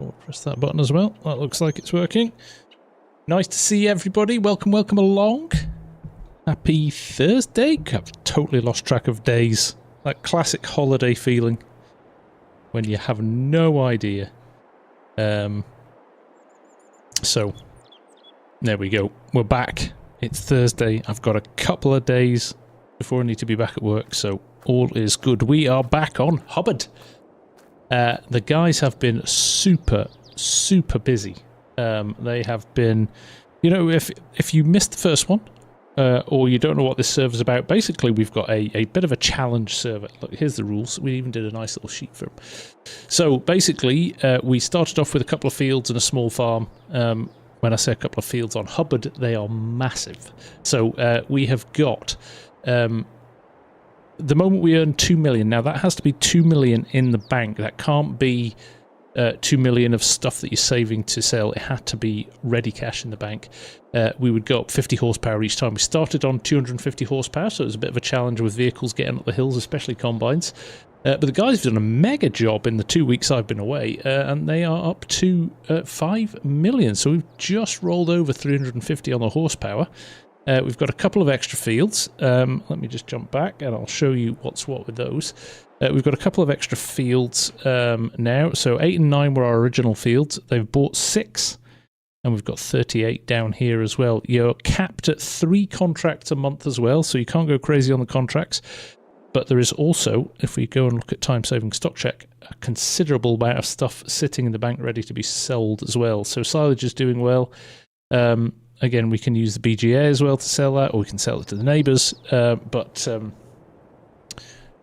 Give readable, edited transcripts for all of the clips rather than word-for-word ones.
I'll press that button as well. That looks like it's working. Nice to see everybody. Welcome, welcome along. Happy Thursday. I've totally lost track of days. That classic holiday feeling when you have no idea. So, there we go. We're back. It's Thursday. I've got a couple of days before I need to be back at work, so all is good. We are back on Hubbard. The guys have been super busy. They have been, you know, if you missed the first one, or you don't know what this server's about, basically we've got a bit of a challenge server. Look, here's the rules. We even did a nice little sheet for them. So basically, we started off with a couple of fields and a small farm. When I say a couple of fields on Hubbard, they are massive. So we have got, the moment we earn 2 million, now that has to be 2 million in the bank. That can't be 2 million of stuff that you're saving to sell. It had to be ready cash in the bank. We would go up 50 horsepower each time. We started on 250 horsepower, so it was a bit of a challenge with vehicles getting up the hills, especially combines. But the guys have done a mega job in the 2 weeks I've been away, and they are up to 5 million. So we've just rolled over 350 on the horsepower. We've got a couple of extra fields. Let me just jump back and I'll show you what's what with those. We've got a couple of extra fields now. So 8 and 9 were our original fields. They've bought 6, and we've got 38 down here as well. You're capped at 3 contracts a month as well, so you can't go crazy on the contracts. But there is also, if we go and look at time-saving stock check, a considerable amount of stuff sitting in the bank ready to be sold as well. So silage is doing well. Again, we can use the BGA as well to sell that, or we can sell it to the neighbours.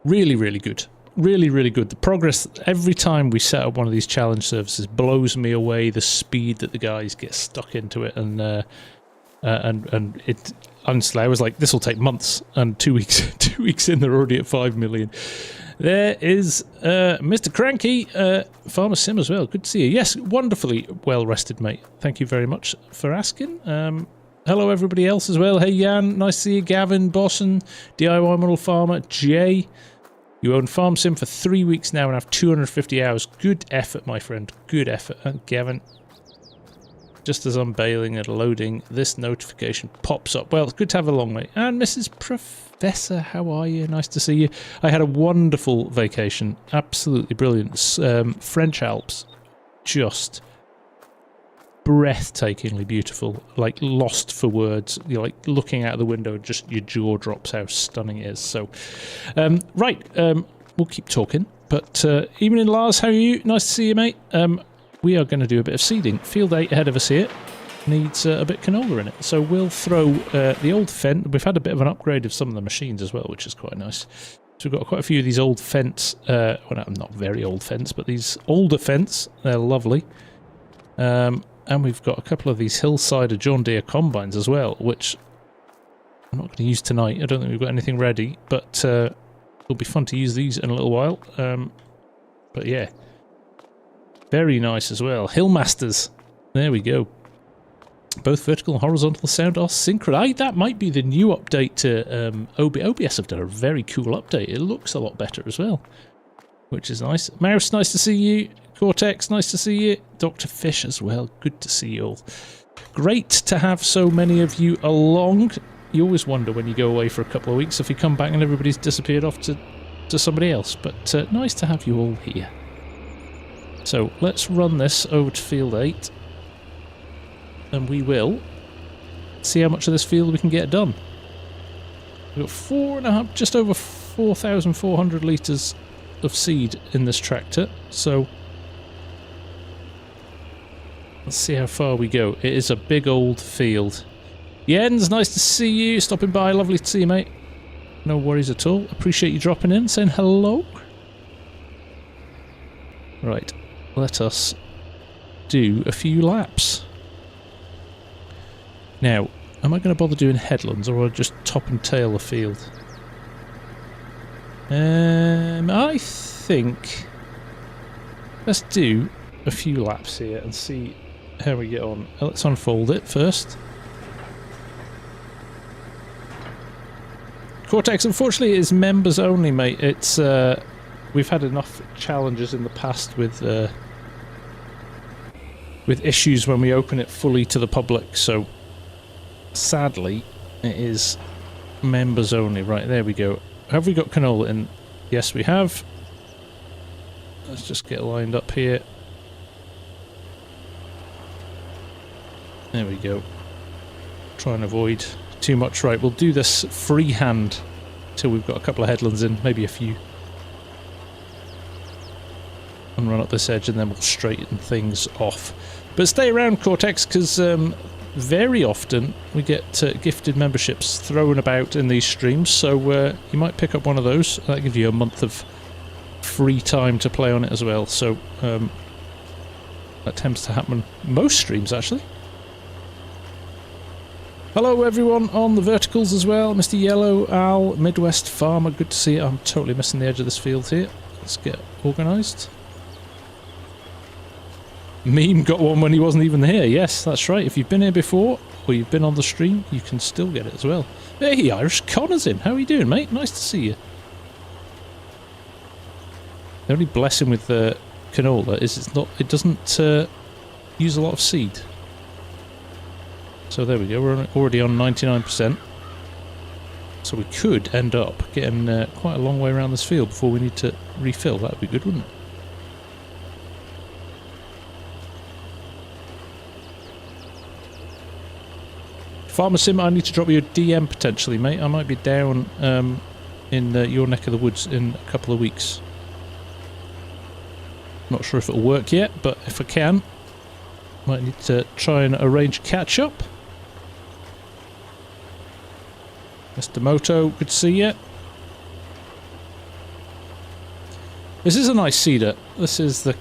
Really good. Really good. The progress, every time we set up one of these challenge services, blows me away, the speed that the guys get stuck into it. And it, honestly, I was like, this will take months. And 2 weeks in, they're already at 5 million. There is Mr. Cranky, FarmSim as well. Good to see you. Yes, wonderfully well rested, mate. Thank you very much for asking. Hello, everybody else as well. Hey, Jan. Nice to see you. Gavin, Bosson, DIY Model Farmer, Jay. You own FarmSim for 3 weeks now and have 250 hours. Good effort, my friend. Good effort. And Gavin, just as I'm bailing and loading, this notification pops up. Well, it's good to have along, mate. And Mrs. Professor, how are you? Nice to see you. I had a wonderful vacation. Absolutely brilliant. French Alps. Just breathtakingly beautiful. Like, lost for words. You're like looking out the window, just your jaw drops how stunning it is. So, right. We'll keep talking. But evening, Lars. How are you? Nice to see you, mate. We are going to do a bit of seeding. Field 8 ahead of us here needs a bit of canola in it. So we'll throw the old fence. We've had a bit of an upgrade of some of the machines as well, which is quite nice. So we've got quite a few of these old fence, well, not very old fence, but these older fence. They're lovely. And we've got a couple of these Hillsider John Deere combines as well, which I'm not going to use tonight. I don't think we've got anything ready, but it'll be fun to use these in a little while. But yeah. Very nice as well. Hillmasters. There we go. Both vertical and horizontal sound are synchronized. That might be the new update to OBS have done a very cool update. It looks a lot better as well, which is nice. Mouse, nice to see you. Cortex, nice to see you. Dr. Fish as well. Good to see you all. Great to have so many of you along. You always wonder when you go away for a couple of weeks if you come back and everybody's disappeared off to somebody else. But nice to have you all here. So let's run this over to field 8 and we will see how much of this field we can get done. We've got 4.5, just over 4,400 litres of seed in this tractor, so let's see how far we go. It is a big old field. Jens, nice to see you, stopping by, lovely to see you, mate. No worries at all, appreciate you dropping in, saying hello. Right. Let us do a few laps. Now, am I going to bother doing headlands, or will I just top and tail the field? I think let's do a few laps here and see how we get on. Let's unfold it first. Cortex, unfortunately, is members only, mate. It's we've had enough challenges in the past with with issues when we open it fully to the public, so sadly it is members only. Right, there we go. Have we got canola in? Yes, we have. Let's just get lined up here. There we go. Try and avoid too much. Right, we'll do this freehand till we've got a couple of headlands in, maybe a few. And run up this edge and then we'll straighten things off. But stay around, Cortex, because very often we get gifted memberships thrown about in these streams, so you might pick up one of those. That gives you a month of free time to play on it as well, so that tends to happen most streams, actually. Hello everyone on the verticals as well, Mr. Yellow, Al, Midwest Farmer, good to see you. I'm totally missing the edge of this field here. Let's get organised. Meme got one when he wasn't even here. Yes, that's right. If you've been here before, or you've been on the stream, you can still get it as well. Hey, Irish Connor's in. How are you doing, mate? Nice to see you. The only blessing with the canola is it doesn't use a lot of seed. So there we go. We're already on 99%. So we could end up getting quite a long way around this field before we need to refill. That would be good, wouldn't it? FarmSim, I need to drop you a DM potentially, mate. I might be down in your neck of the woods in a couple of weeks. Not sure if it'll work yet, but if I can, might need to try and arrange catch up. Mr. Moto, good to see you. This is a nice cedar. This is the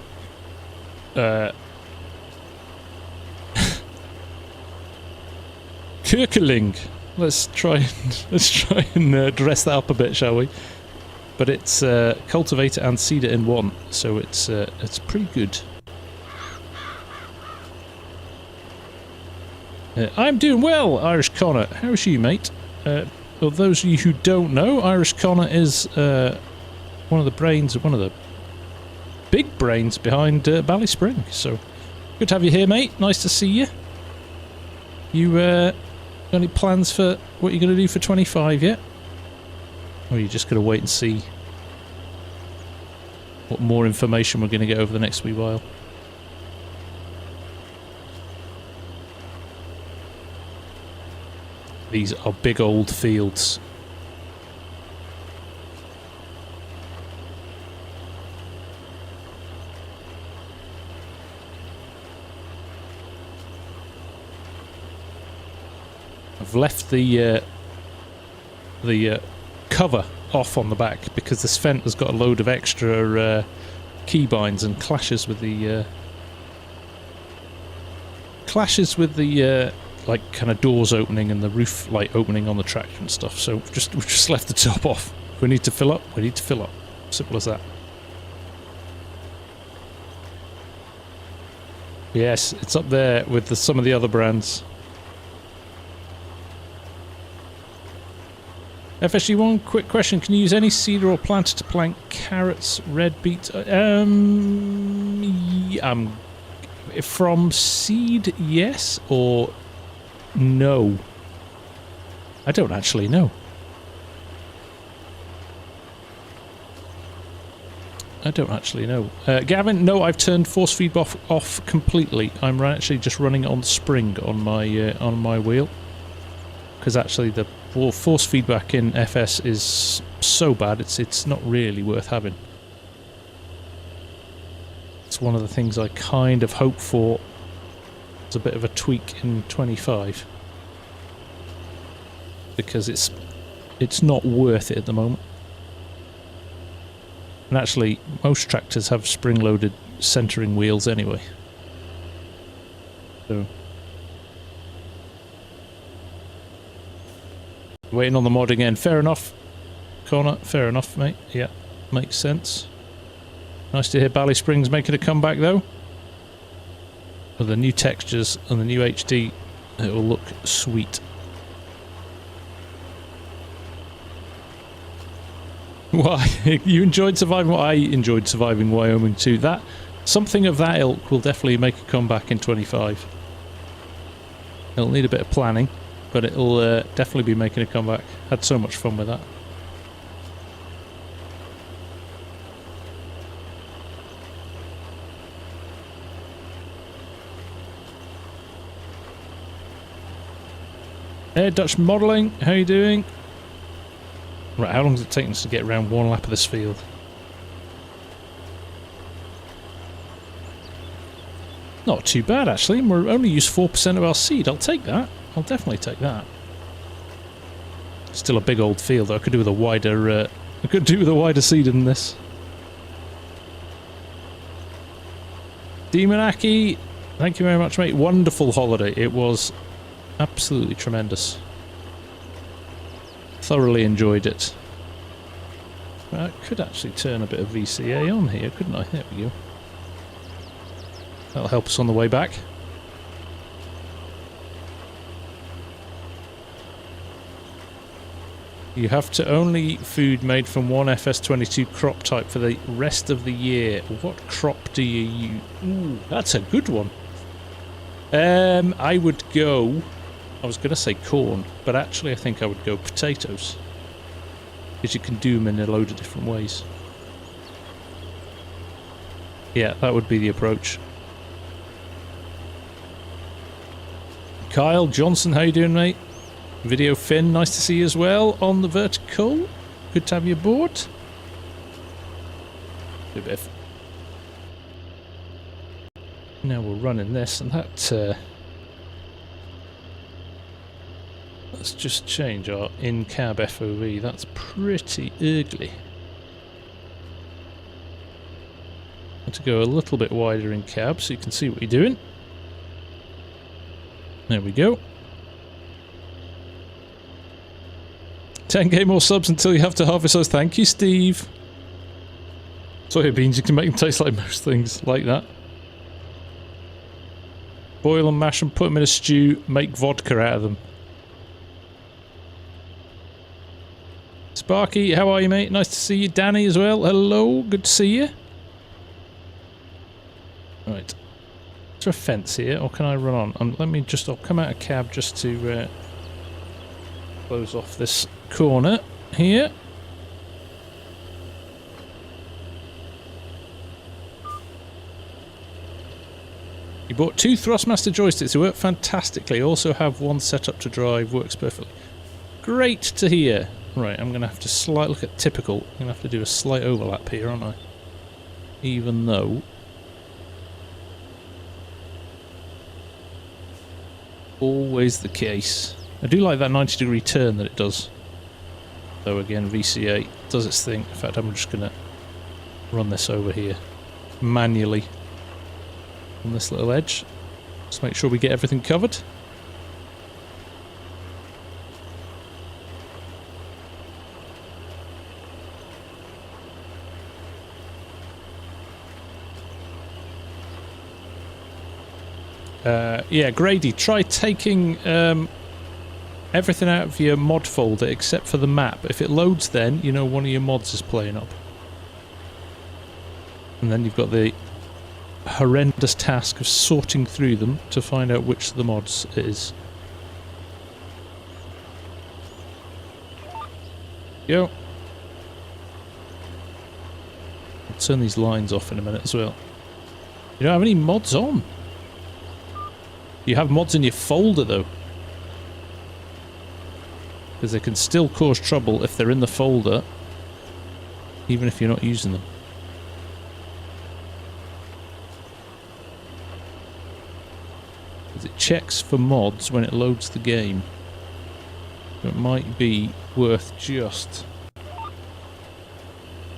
Kirkeling. Let's try and dress that up a bit, shall we? But it's cultivator and cedar in one, so it's pretty good. I'm doing well, Irish Connor. How's you, mate? For those of you who don't know, Irish Connor is one of the brains, one of the big brains behind Ballyspring. So good to have you here, mate. Nice to see you. You got any plans for what you're going to do for 25 yet? Or are you just going to wait and see what more information we're going to get over the next wee while? These are big old fields. I've left the cover off on the back because this Fendt has got a load of extra keybinds and clashes with the like kind of doors opening and the roof light opening on the tractor and stuff. So we've just left the top off. If we need to fill up, we need to fill up. Simple as that. Yes, it's up there with some of the other brands. FSG1, quick question. Can you use any seeder or planter to plant carrots, red beets? From seed, yes, or no? I don't actually know. Gavin, no, I've turned force feed off completely. I'm actually just running it on spring on my wheel. Because actually the force feedback in FS is so bad, it's not really worth having. It's one of the things I kind of hope for. It's a bit of a tweak in 25. Because it's not worth it at the moment. And actually, most tractors have spring-loaded centering wheels anyway. So... waiting on the mod again. Fair enough, Connor. Fair enough, mate. Yeah, makes sense. Nice to hear Ballyspring's making a comeback, though. With the new textures and the new HD, it will look sweet. Why? You enjoyed surviving? Well, I enjoyed surviving Wyoming too. That Something of that ilk will definitely make a comeback in 25. It'll need a bit of planning, but it'll definitely be making a comeback. Had so much fun with that. Hey, Dutch Modelling, how you doing? Right, how long does it take us to get around one lap of this field? Not too bad, actually. We're only use 4% of our seed. I'll take that. I'll definitely take that. Still a big old field, though. I could do with a wider. I could do with a wider seed than this. Demonaki, thank you very much, mate. Wonderful holiday. It was absolutely tremendous. Thoroughly enjoyed it. I could actually turn a bit of VCA on here, couldn't I? There we go. That'll help us on the way back. You have to only eat food made from one FS22 crop type for the rest of the year. What crop do you use? Ooh, that's a good one. I would go... I was going to say corn, but actually I think I would go potatoes. Because you can do them in a load of different ways. Yeah, that would be the approach. Kyle Johnson, how you doing, mate? Video Finn, nice to see you as well on the vertical. Good to have you aboard. Do a bit of... Now we're running this, and that... Let's just change our in-cab FOV. That's pretty ugly. To go a little bit wider in cab so you can see what you're doing. There we go. 10k more subs until you have to harvest those. Thank you, Steve. Soybeans, you can make them taste like most things, like that. Boil and mash them, put them in a stew, make vodka out of them. Sparky, how are you, mate? Nice to see you. Danny as well. Hello, good to see you. Right. Is there a fence here, or can I run on? Let me just... I'll come out of cab just to close off this corner here. You bought 2 Thrustmaster joysticks. They work fantastically. Also have one set up to drive. Works perfectly. Great to hear. Right, I'm going to have to look at typical. I'm going to have to do a slight overlap here, aren't I? Even though... always the case. I do like that 90-degree turn that it does. Though again, VCA does its thing. In fact, I'm just going to run this over here manually on this little edge. Just make sure we get everything covered. Yeah, Grady, try taking everything out of your mod folder except for the map. If it loads then, you know one of your mods is playing up. And then you've got the horrendous task of sorting through them to find out which of the mods it is. Go. I'll turn these lines off in a minute as well. You don't have any mods on. You have mods in your folder though. Because they can still cause trouble if they're in the folder, even if you're not using them. Because it checks for mods when it loads the game. So it might be worth just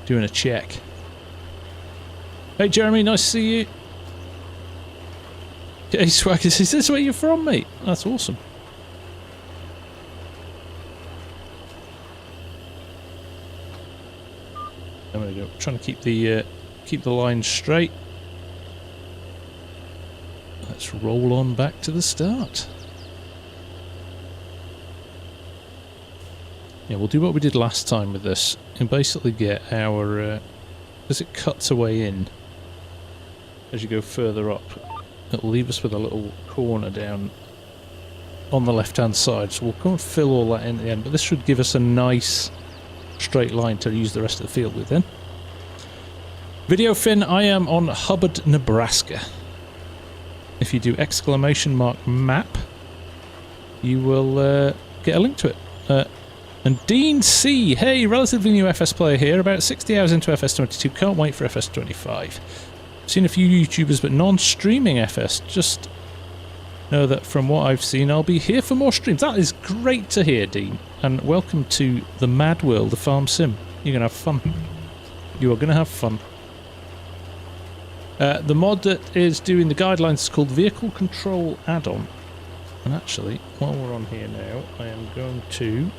doing a check. Hey Jeremy, nice to see you. Hey Swaggers, is this where you're from, mate? That's awesome. There we go. Trying to keep the line straight. Let's roll on back to the start. Yeah, we'll do what we did last time with this and basically get our as it cuts away in. as you go further up. It'll leave us with a little corner down on the left-hand side, so we'll go and fill all that in at the end, but this should give us a nice straight line to use the rest of the field with then. Video Finn, I am on Hubbard, Nebraska. If you do !map, you will get a link to it. And Dean C, hey, relatively new FS player here, about 60 hours into FS22, can't wait for FS25. Seen a few YouTubers but non-streaming FS, just know that from what I've seen I'll be here for more streams. That is great to hear, Dean, and welcome to the mad world of FarmSim. You're going to have fun. You are going to have fun. The mod that is doing the guidelines is called Vehicle Control Add-on. And actually, while we're on here now, I am going to...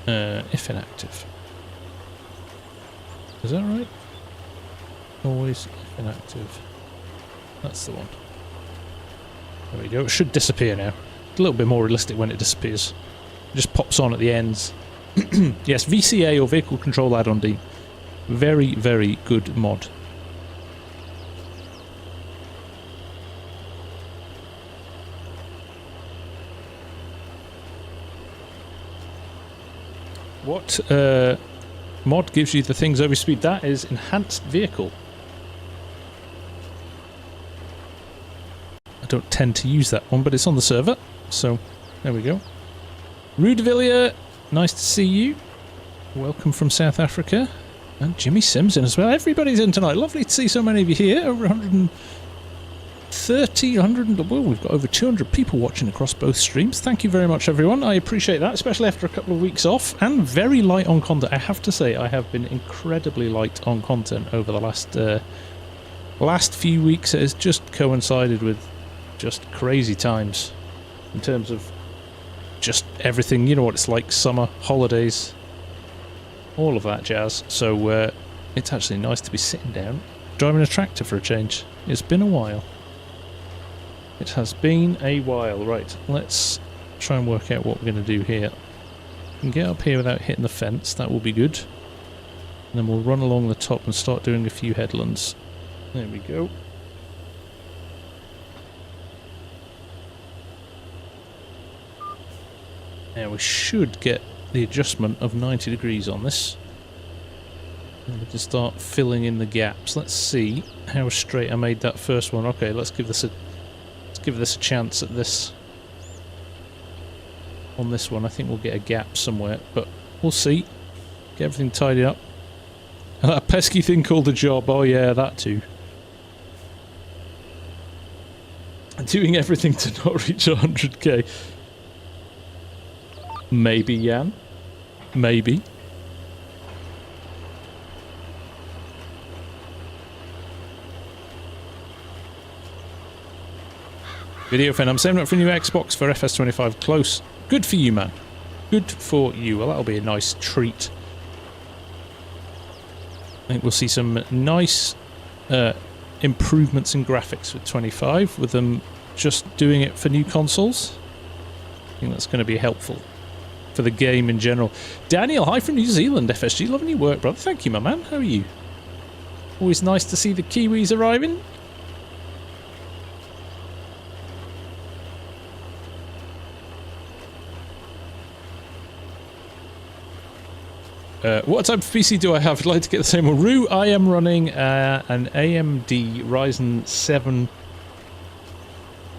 if inactive. Is that right? Always if inactive. That's the one. There we go. It should disappear now. It's a little bit more realistic when it disappears. It just pops on at the ends. Yes, VCA or Vehicle Control Add-on D. Very, very good mod. What mod gives you the things over speed? That is Enhanced Vehicle. I don't tend to use that one, but it's on the server, so there we go. Rudevillier, nice to see you. Welcome from South Africa. And Jimmy Sims in as well. Everybody's in tonight. Lovely to see so many of you here. Over 130, well, we've got over 200 people watching across both streams. Thank you very much, everyone. I appreciate that, especially after a couple of weeks off. And very light on content. I have to say, I have been incredibly light on content over the last few weeks. It has just coincided with just crazy times in terms of just everything. You know what it's like, summer, holidays, all of that jazz. So it's actually nice to be sitting down, driving a tractor for a change. It's been a while. It has been a while. Right, let's try and work out what we're going to do here. We can get up here without hitting the fence, that will be good. And then we'll run along the top and start doing a few headlands. There we go. Now we should get the adjustment of 90 degrees on this. And we can start filling in the gaps. Let's see how straight I made that first one. Okay, let's give this a chance at this. On this one, I think we'll get a gap somewhere, but we'll see. Get everything tidied up. And that pesky thing called a job. Oh yeah, that too. Doing everything to not reach 100k. Maybe, Jan. Maybe. Video fan, I'm saving up for a new Xbox for FS25 close. Good for you, man. Good for you. Well, that'll be a nice treat. I think we'll see some nice improvements in graphics with 25, with them just doing it for new consoles. I think that's going to be helpful for the game in general. Daniel, hi from New Zealand, FSG. Loving your work, brother. Thank you, my man. How are you? Always nice to see the Kiwis arriving. What type of PC do I have? I'd like to get the same one. Roo, I am running an AMD Ryzen 7...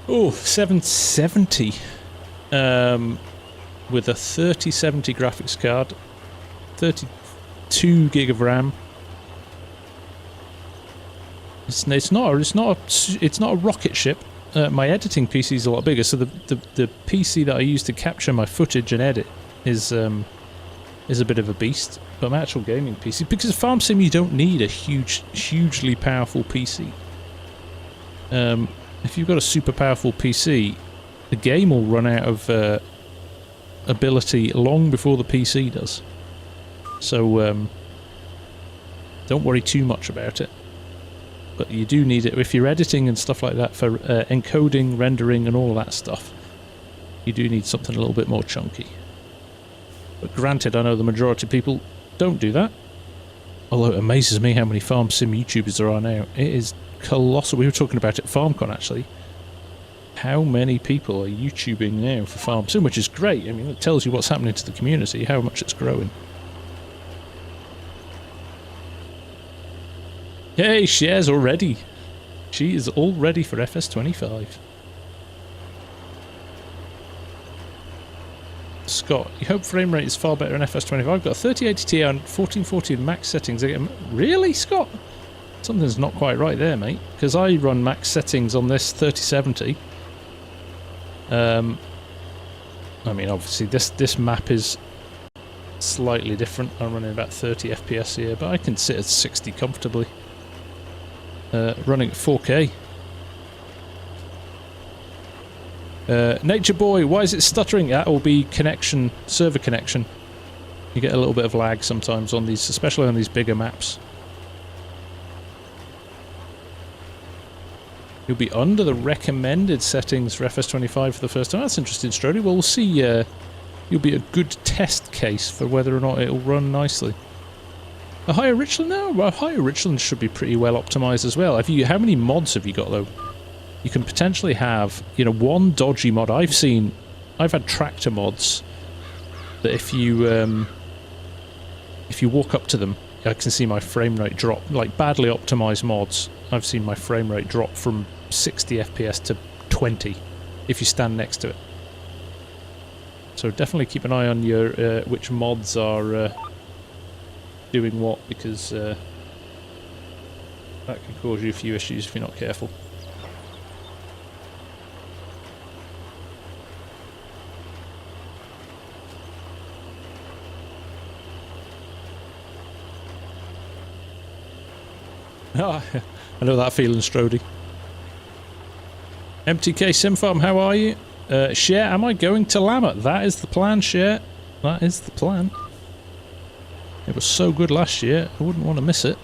Oh, 770. With a 3070 graphics card. 32 gig of RAM. It's not a rocket ship. My editing PC is a lot bigger, so the PC that I use to capture my footage and edit is a bit of a beast. But my actual gaming PC, because of FarmSim, you don't need a hugely powerful PC. If you've got a super powerful PC, the game will run out of ability long before the PC does. So don't worry too much about it. But you do need it if you're editing and stuff like that, for encoding, rendering and all that stuff. You do need something a little bit more chunky. But granted, I know the majority of people Don't do that. Although it amazes me how many FarmSim YouTubers there are now. It is colossal. We were talking about it at FarmCon, actually. How many people are YouTubing now for FarmSim, which is great. I mean, it tells you what's happening to the community, how much it's growing. Hey, Cher's already. She is all ready for FS25. Scott, you hope frame rate is far better in FS25. I've got a 3080 Ti and 1440 in max settings. Really, Scott? Something's not quite right there, mate. Because I run max settings on this 3070. I mean, obviously, this map is slightly different. I'm running about 30 FPS here, but I can sit at 60 comfortably. Running at 4K. Nature Boy, why is it stuttering? That will be connection, server connection. You get a little bit of lag sometimes on these, especially on these bigger maps. You'll be under the recommended settings for FS25 for the first time. That's interesting, Strody. Well, we'll see. You'll be a good test case for whether or not it'll run nicely. A higher Richland now? Well, higher Richland should be pretty well optimized as well. How many mods have you got though? You can potentially have, you know, one dodgy mod. I've had tractor mods that if you walk up to them, I can see my frame rate drop. Like badly optimized mods, I've seen my frame rate drop from 60 FPS to 20 if you stand next to it. So definitely keep an eye on your which mods are doing what, because that can cause you a few issues if you're not careful. I know that feeling, Strody. MTK Simfarm, how are you? Cher, am I going to Lama? That is the plan, Cher. That is the plan. It was so good last year, I wouldn't want to miss it.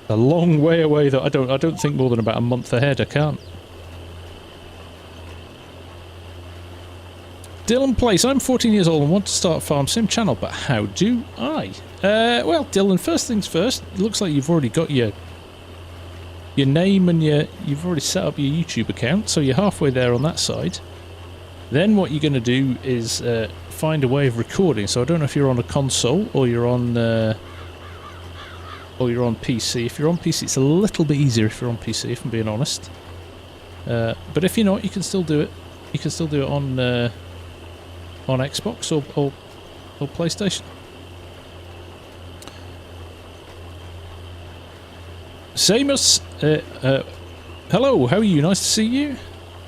A long way away though. I don't think more than about a month ahead. I can't. Dylan Place, I'm 14 years old and want to start a FarmSim channel, but how do I? Well, Dylan, first things first, it looks like you've already got your name and you've already set up your YouTube account, so you're halfway there on that side. Then what you're going to do is find a way of recording. So I don't know if you're on a console or you're on PC. If you're on PC, it's a little bit easier if you're on PC, if I'm being honest. But if you're not, you can still do it. You can still do it on Xbox or PlayStation. Samus, hello, how are you? Nice to see you.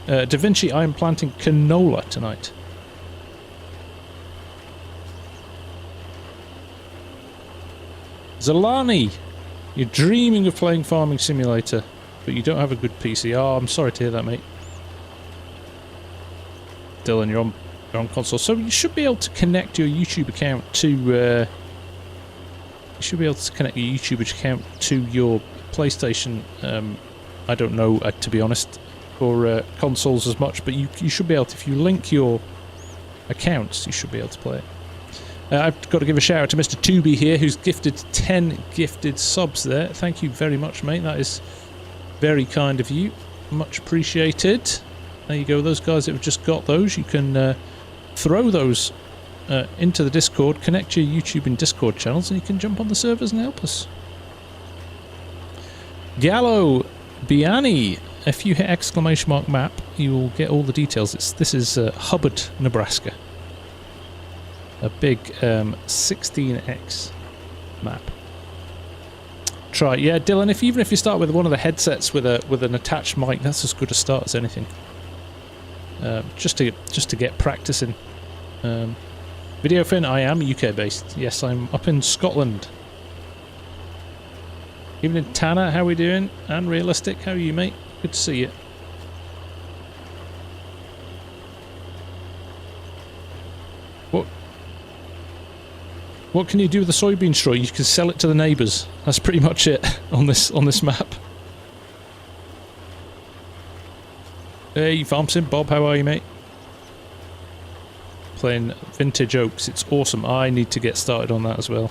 Da Vinci, I am planting canola tonight. Zalani, you're dreaming of playing Farming Simulator, but you don't have a good PC. Oh, I'm sorry to hear that, mate. Dylan, you're on console, so you should be able to connect your YouTube account to. You should be able to connect your YouTube account to your PlayStation. I don't know, to be honest, for consoles as much, but you should be able to. If you link your accounts, you should be able to play it. I've got to give a shout out to Mr. Tubi here, who's gifted 10 gifted subs there. Thank you very much, mate. That is very kind of you. Much appreciated. There you go. Those guys that have just got those, you can throw those into the Discord, connect your YouTube and Discord channels, and you can jump on the servers and help us. Gallo Biani, if you hit ! map, you will get all the details. This is Hubbard, Nebraska. A big 16x map. Try, yeah, Dylan. Even if you start with one of the headsets with an attached mic, that's as good a start as anything. Just to get practicing. Videofin, I am UK based. Yes, I'm up in Scotland. Evening, Tanner. How are we doing? And Realistic, how are you, mate? Good to see you. What can you do with the soybean straw? You can sell it to the neighbours. That's pretty much it on this map. Hey, FarmSim, Bob, how are you, mate? playing Vintage Oaks. It's awesome. I need to get started on that as well.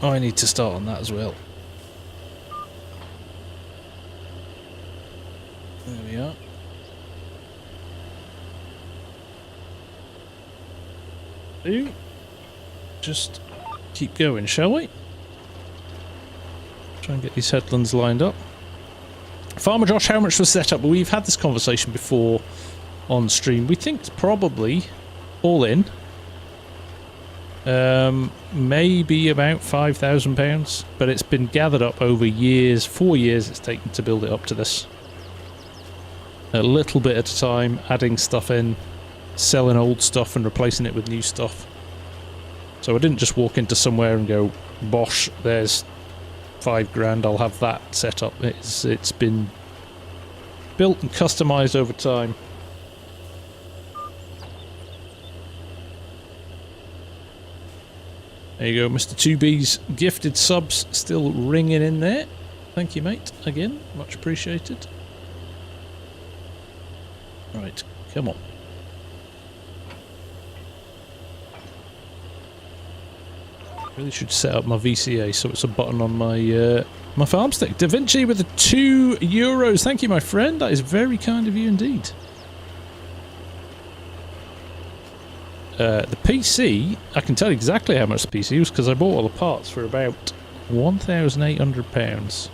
I need to start on that as well. There we are. Just keep going, shall we? Try and get these headlands lined up. Farmer Josh, how much was set up? Well, we've had this conversation before on stream. We think it's probably all in. Maybe about £5,000, but it's been gathered up over years. 4 years it's taken to build it up to this. A little bit at a time, adding stuff in, selling old stuff and replacing it with new stuff. So I didn't just walk into somewhere and go, bosh, there's £5,000, I'll have that set up. It's been built and customized over time. There you go, Mr. 2B's gifted subs still ringing in there. Thank you, mate. Again, much appreciated. Right, come on. Really should set up my VCA so it's a button on my my farm stick. Da Vinci with the €2. Thank you, my friend. That is very kind of you indeed. The PC, I can tell you exactly how much the PC was because I bought all the parts for about £1,800.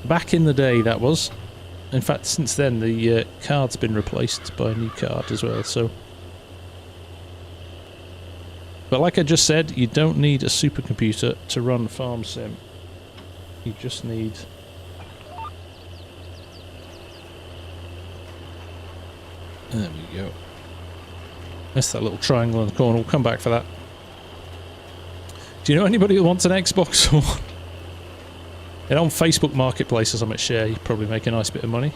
Back in the day, that was. In fact, since then, the card's been replaced by a new card as well, so... But like I just said, you don't need a supercomputer to run FarmSim. You just need... There we go. That's that little triangle in the corner. We'll come back for that. Do you know anybody who wants an Xbox One? And on Facebook Marketplace or something, share, you probably make a nice bit of money.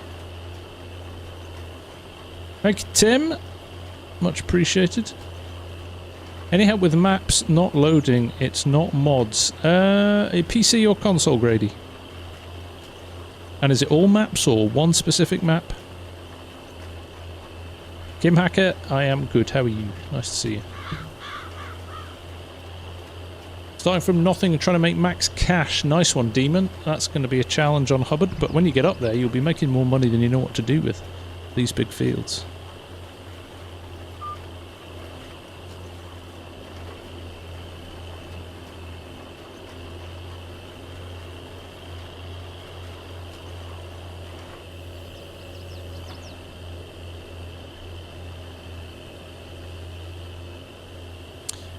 Thank you, Tim. Much appreciated. Any help with maps not loading? It's not mods. A PC or console, Grady? And is it all maps or one specific map? Kim Hacker, I am good. How are you? Nice to see you. Starting from nothing and trying to make max cash. Nice one, Demon. That's going to be a challenge on Hubbard, but when you get up there, you'll be making more money than you know what to do with these big fields.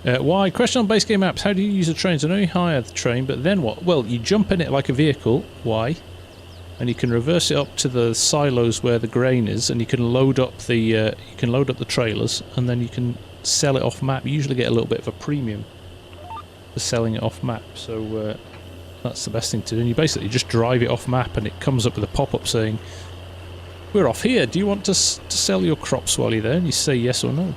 Why? Question on base game apps. How do you use the trains? I know you hire the train, but then what? Well, you jump in it like a vehicle. Why? And you can reverse it up to the silos where the grain is, and you can load up the trailers, and then you can sell it off map. You usually get a little bit of a premium for selling it off map. So that's the best thing to do. And you basically just drive it off map, and it comes up with a pop-up saying, "We're off here. Do you want to sell your crops while you're there?" And you say yes or no.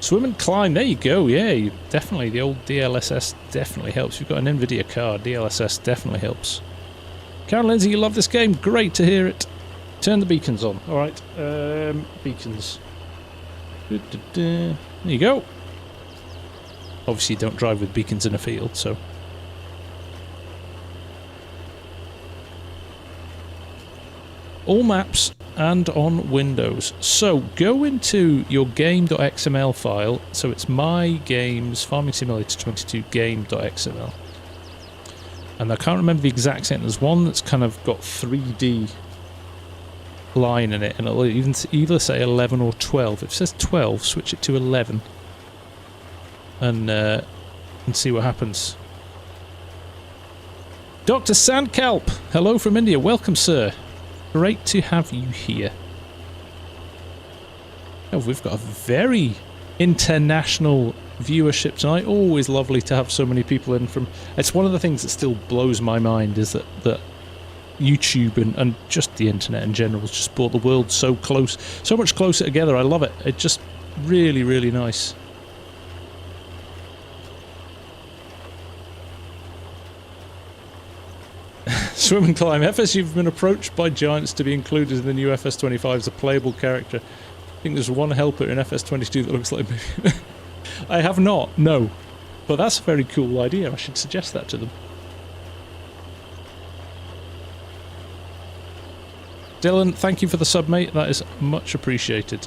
Swim and climb, there you go, yeah, definitely, the old DLSS definitely helps. You've got an NVIDIA card, DLSS definitely helps. Karen Lindsay, you love this game, great to hear it. Turn the beacons on, alright, beacons. There you go. Obviously you don't drive with beacons in a field, so. All maps and on Windows. So go into your game.xml file. So it's my games Farming Simulator 22 game.xml. And I can't remember the exact sentence. There's one that's kind of got 3D line in it, and it'll either say 11 or 12. If it says 12, switch it to 11, and see what happens. Dr. Sandkalp, hello from India. Welcome, sir. Great to have you here. Oh, we've got a very international viewership tonight. Always lovely to have so many people in from... It's one of the things that still blows my mind is that YouTube and just the internet in general has just brought the world so close, so much closer together. I love it. It's just really, really nice. Swim and climb. FS, you've been approached by giants to be included in the new FS25 as a playable character. I think there's one helper in FS22 that looks like me. I have not, no. But that's a very cool idea. I should suggest that to them. Dylan, thank you for the sub, mate. That is much appreciated.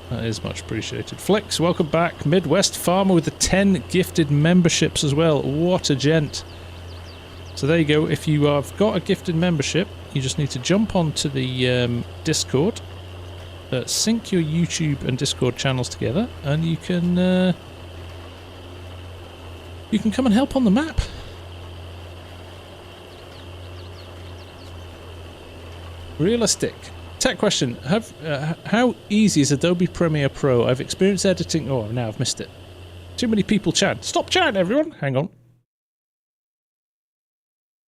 That is much appreciated. Flicks, welcome back. Midwest Farmer with the 10 gifted memberships as well. What a gent. So there you go. If you have got a gifted membership, you just need to jump onto the Discord, sync your YouTube and Discord channels together, and you can come and help on the map. Realistic. Tech question. How easy is Adobe Premiere Pro? I've experienced editing... Oh, now I've missed it. Too many people chat. Stop chatting, everyone! Hang on.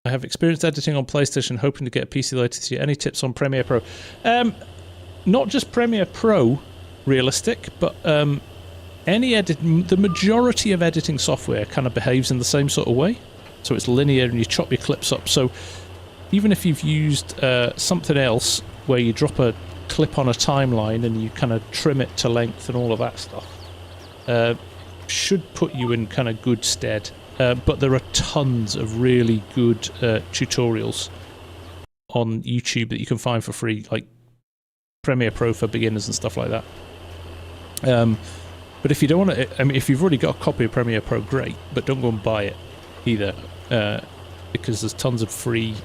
I have experienced editing on PlayStation, hoping to get a PC later this year. Any tips on Premiere Pro? Not just Premiere Pro, realistic, but the majority of editing software kind of behaves in the same sort of way. So it's linear and you chop your clips up. So even if you've used something else where you drop a clip on a timeline and you kind of trim it to length and all of that stuff, should put you in kind of good stead. But there are tons of really good tutorials on YouTube that you can find for free, like Premiere Pro for beginners and stuff like that. But if you don't want to, I mean, if you've already got a copy of Premiere Pro, great, but don't go and buy it either, because there's tons of free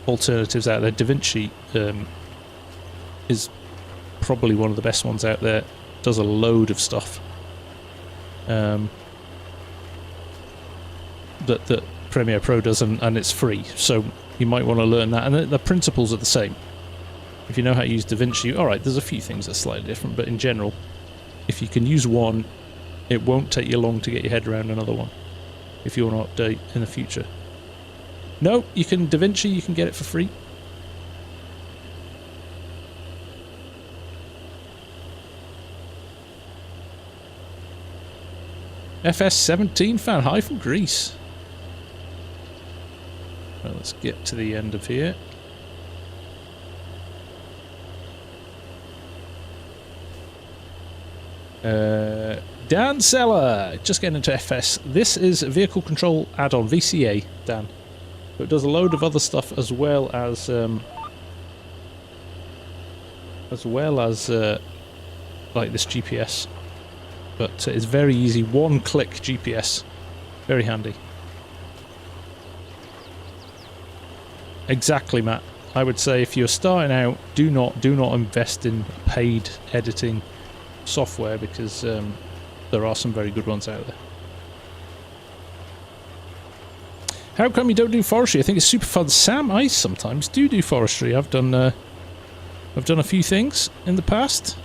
alternatives out there. DaVinci is probably one of the best ones out there. Does a load of stuff that Premiere Pro does, and it's free, so you might want to learn that. And the principles are the same. If you know how to use DaVinci, alright, there's a few things that are slightly different, but in general, if you can use one, it won't take you long to get your head around another one, if you want to update in the future. No, you can DaVinci, you can get it for free. FS17 fan, hi from Greece. Well, let's get to the end of here. Dan Seller, just getting into FS. This is a vehicle control add-on, VCA, Dan. So it does a load of other stuff as well as like this GPS. But it's very easy, one-click GPS, very handy. Exactly, Matt. I would say if you're starting out, do not invest in paid editing software, because there are some very good ones out there. How come you don't do forestry? I think it's super fun. Sam, I sometimes do forestry. I've done a few things in the past.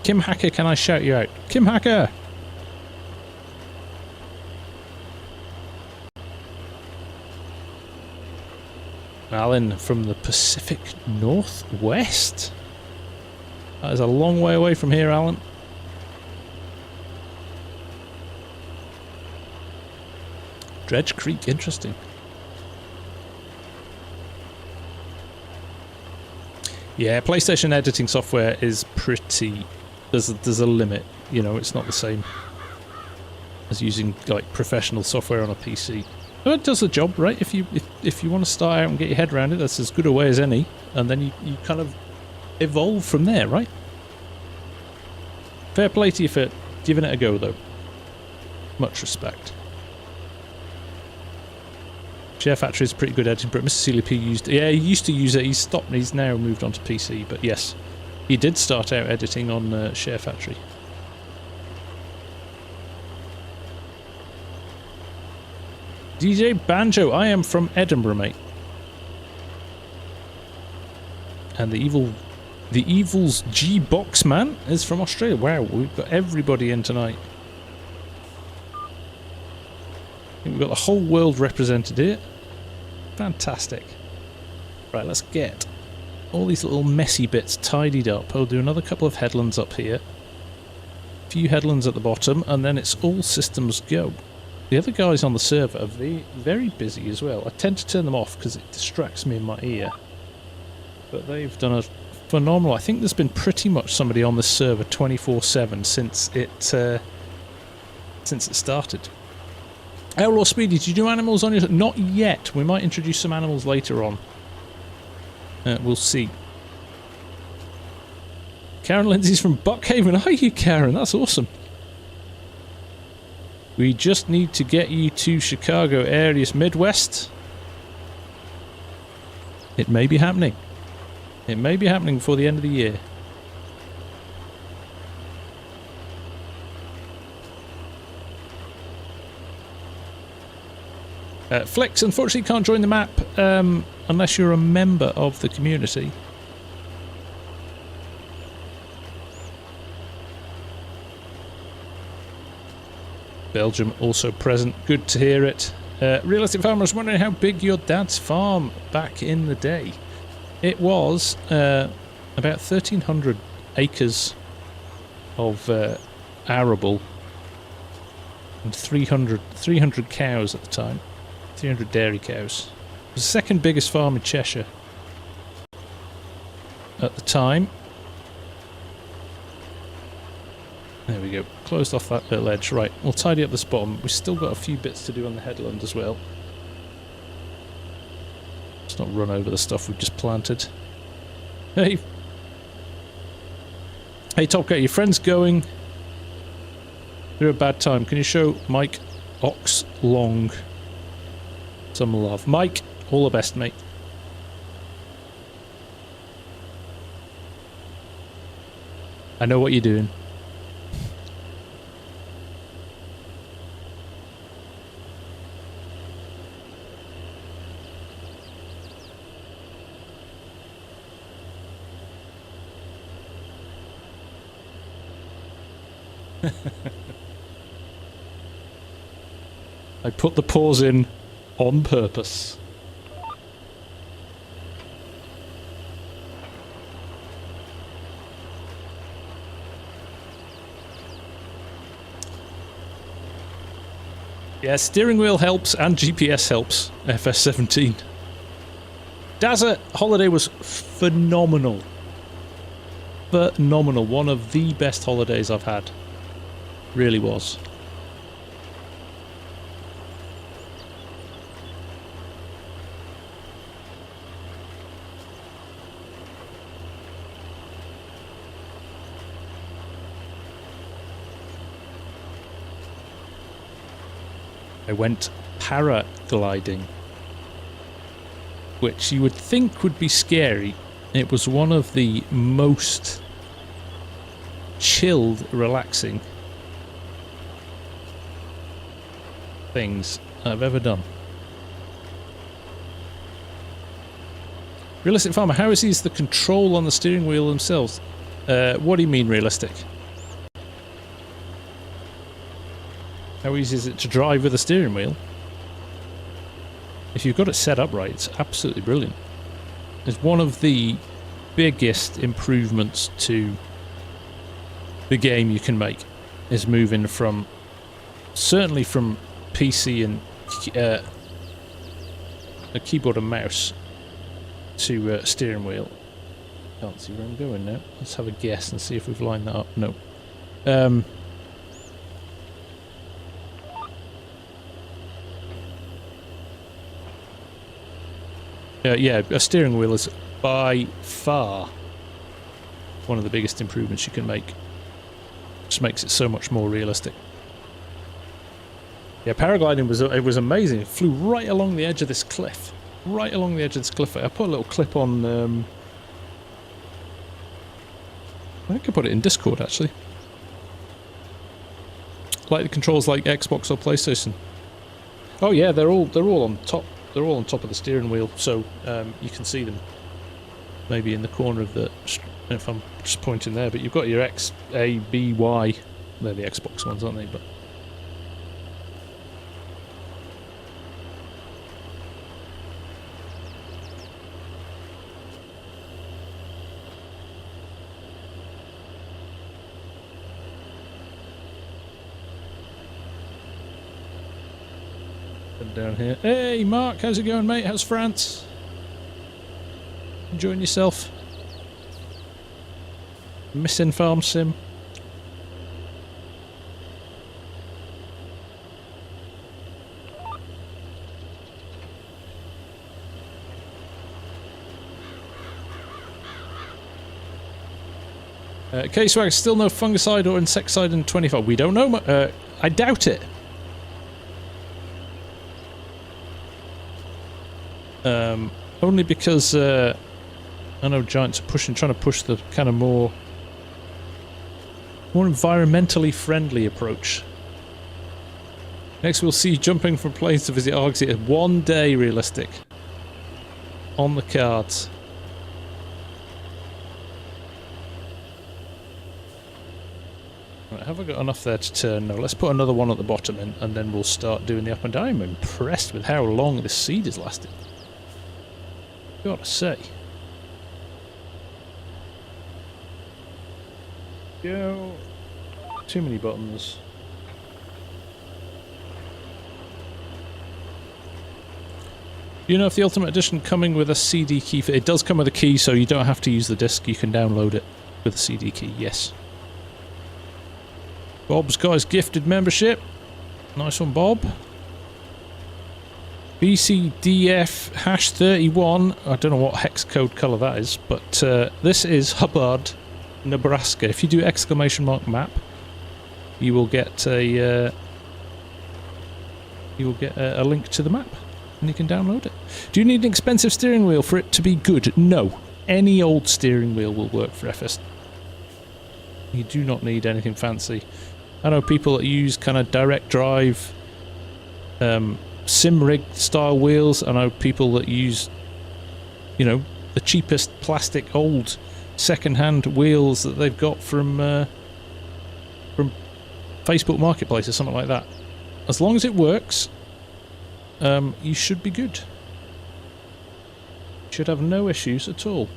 Kim Hacker, can I shout you out? Kim Hacker! Alan from the Pacific Northwest. That is a long way away from here, Alan. Dredge Creek, interesting. Yeah, PlayStation editing software is pretty... There's a limit, you know, it's not the same as using like professional software on a PC. But it does the job, right? If you want to start out and get your head around it, that's as good a way as any, and then you kind of evolve from there, right? Fair play to you for giving it a go, though. Much respect. Share Factory is a pretty good editing, but Mr. CLP used... Yeah, he used to use it, he's stopped, and he's now moved on to PC, but yes. He did start out editing on Share Factory. DJ Banjo, I am from Edinburgh, mate. And the Evil's G-Box Man is from Australia. Wow, we've got everybody in tonight. I think we've got the whole world represented here. Fantastic. Right, let's get all these little messy bits tidied up. I'll do another couple of headlands up here. A few headlands at the bottom, and then it's all systems go. The other guys on the server are very busy as well. I tend to turn them off because it distracts me in my ear. But they've done a phenomenal... I think there's been pretty much somebody on the server 24/7 since it started. Outlaw Speedy, did you do animals on your... Not yet. We might introduce some animals later on. We'll see. Karen Lindsay's from Buckhaven. Are you, Karen? That's awesome. We just need to get you to Chicago areas Midwest. It may be happening. It may be happening before the end of the year. Flex, unfortunately, can't join the map unless you're a member of the community. Belgium also present. Good to hear it. Realistic Farmer, I was wondering how big your dad's farm back in the day. It was about 1,300 acres of arable and 300 cows at the time. 300 dairy cows. It was the second biggest farm in Cheshire at the time. There we go. Closed off that little edge. Right, we'll tidy up this bottom. We've still got a few bits to do on the headland as well. Let's not run over the stuff we've just planted. Hey! Hey, Topcat, your friend's going through a bad time. Can you show Mike Ox Long some love? Mike, all the best, mate. I know what you're doing. I put the pause in on purpose. Yeah, steering wheel helps and GPS helps. FS17. Desert holiday was phenomenal. Phenomenal. One of the best holidays I've had. Really was. I went paragliding, which you would think would be scary. It was one of the most chilled, relaxing things I've ever done. Realistic Farmer, how easy is the control on the steering wheel themselves? What do you mean realistic? How easy is it to drive with a steering wheel? If you've got it set up right, it's absolutely brilliant. It's one of the biggest improvements to the game you can make, is moving from, certainly from PC and a keyboard and mouse to steering wheel. Can't see where I'm going now. Let's have a guess and see if we've lined that up. No. Yeah, a steering wheel is by far one of the biggest improvements you can make. Just makes it so much more realistic. Yeah, paragliding was amazing. It flew right along the edge of this cliff. Right along the edge of this cliff. I put a little clip on... I think I put it in Discord, actually. Like the controls like Xbox or PlayStation. Oh yeah, they're all on top. They're all on top of the steering wheel, so you can see them maybe in the corner of the... if I'm just pointing there, but you've got your X, A, B, Y. They're the Xbox ones, aren't they? But Down here. Hey, Mark, how's it going, mate? How's France? Enjoying yourself? Missing FarmSim? K-Swag, still no fungicide or insecticide in 25. We don't know. I doubt it. Only because I know Giants are trying to push the kind of more environmentally friendly approach. Next, we'll see jumping from planes to visit Argosy. 1 day realistic on the cards. Right, have I got enough there to turn? No, let's put another one at the bottom in, and then we'll start doing the up and down. I'm impressed with how long this seed has lasted. Gotta say. Go. Too many buttons. Do you know if the Ultimate Edition coming with a CD key? It does come with a key, so you don't have to use the disc. You can download it with a CD key, yes. Bob's got his gifted membership. Nice one, Bob. BCDF #31. I don't know what hex code colour that is, but this is Hubbard, Nebraska. If you do ! map, you will get a link to the map, and you can download it. Do you need an expensive steering wheel for it to be good? No. Any old steering wheel will work for FS. You do not need anything fancy. I know people that use kind of direct drive sim rig style wheels. I know people that use, you know, the cheapest plastic old second-hand wheels that they've got from Facebook Marketplace or something like that. As long as it works, you should be good. You should have no issues at all.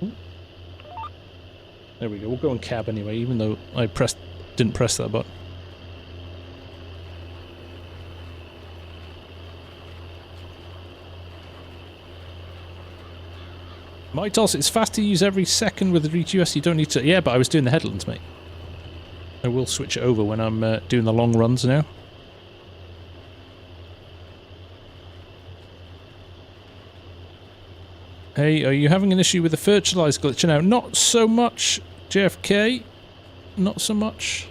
Ooh. There we go. We'll go on cab anyway, even though I didn't press that button. My toss, it's fast to use every second with the Reach US. You don't need to. Yeah, but I was doing the headlands, mate. I will switch it over when I'm doing the long runs now. Hey, are you having an issue with the fertilizer glitch now? Not so much, JFK. Not so much.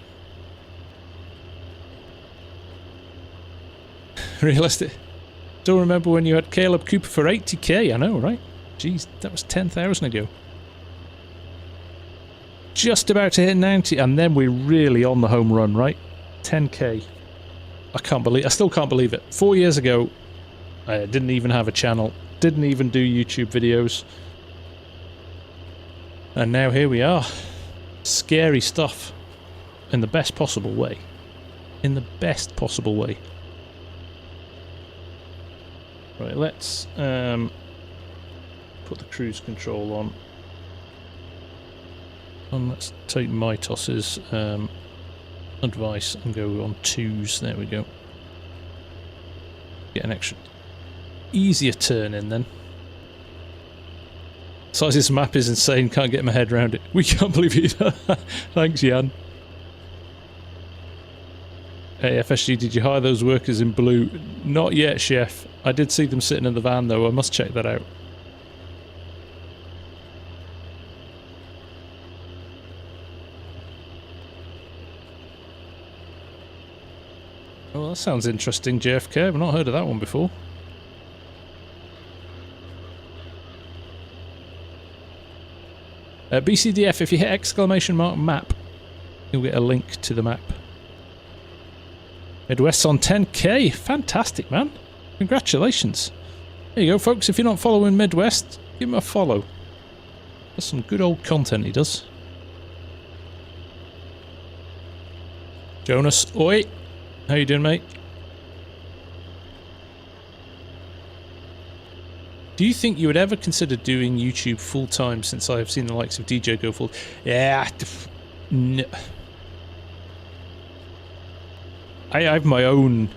Realistic. Don't remember when you had Caleb Cooper for 80k. I know, right? Jeez, that was 10,000 ago. Just about to hit 90, and then we're really on the home run, right? 10k. I still can't believe it. 4 years ago, I didn't even have a channel. Didn't even do YouTube videos. And now here we are. Scary stuff. In the best possible way. In the best possible way. Right, let's put the cruise control on. And let's take my tosses advice and go on 2s. There we go. Get an extra easier turn in then. Size of this map is insane, can't get my head around it. We can't believe it. Thanks, Jan. Hey, FSG, did you hire those workers in blue? Not yet, chef. I did see them sitting in the van though, I must check that out. Oh, that sounds interesting, JFK. I've not heard of that one before. BCDF, if you hit !map, you'll get a link to the map. Midwest's on 10k. Fantastic, man. Congratulations. There you go, folks. If you're not following Midwest, give him a follow. That's some good old content he does. Jonas, oi. How you doing, mate? Do you think you would ever consider doing YouTube full-time, since I have seen the likes of DJ go full? Yeah, no. I have my own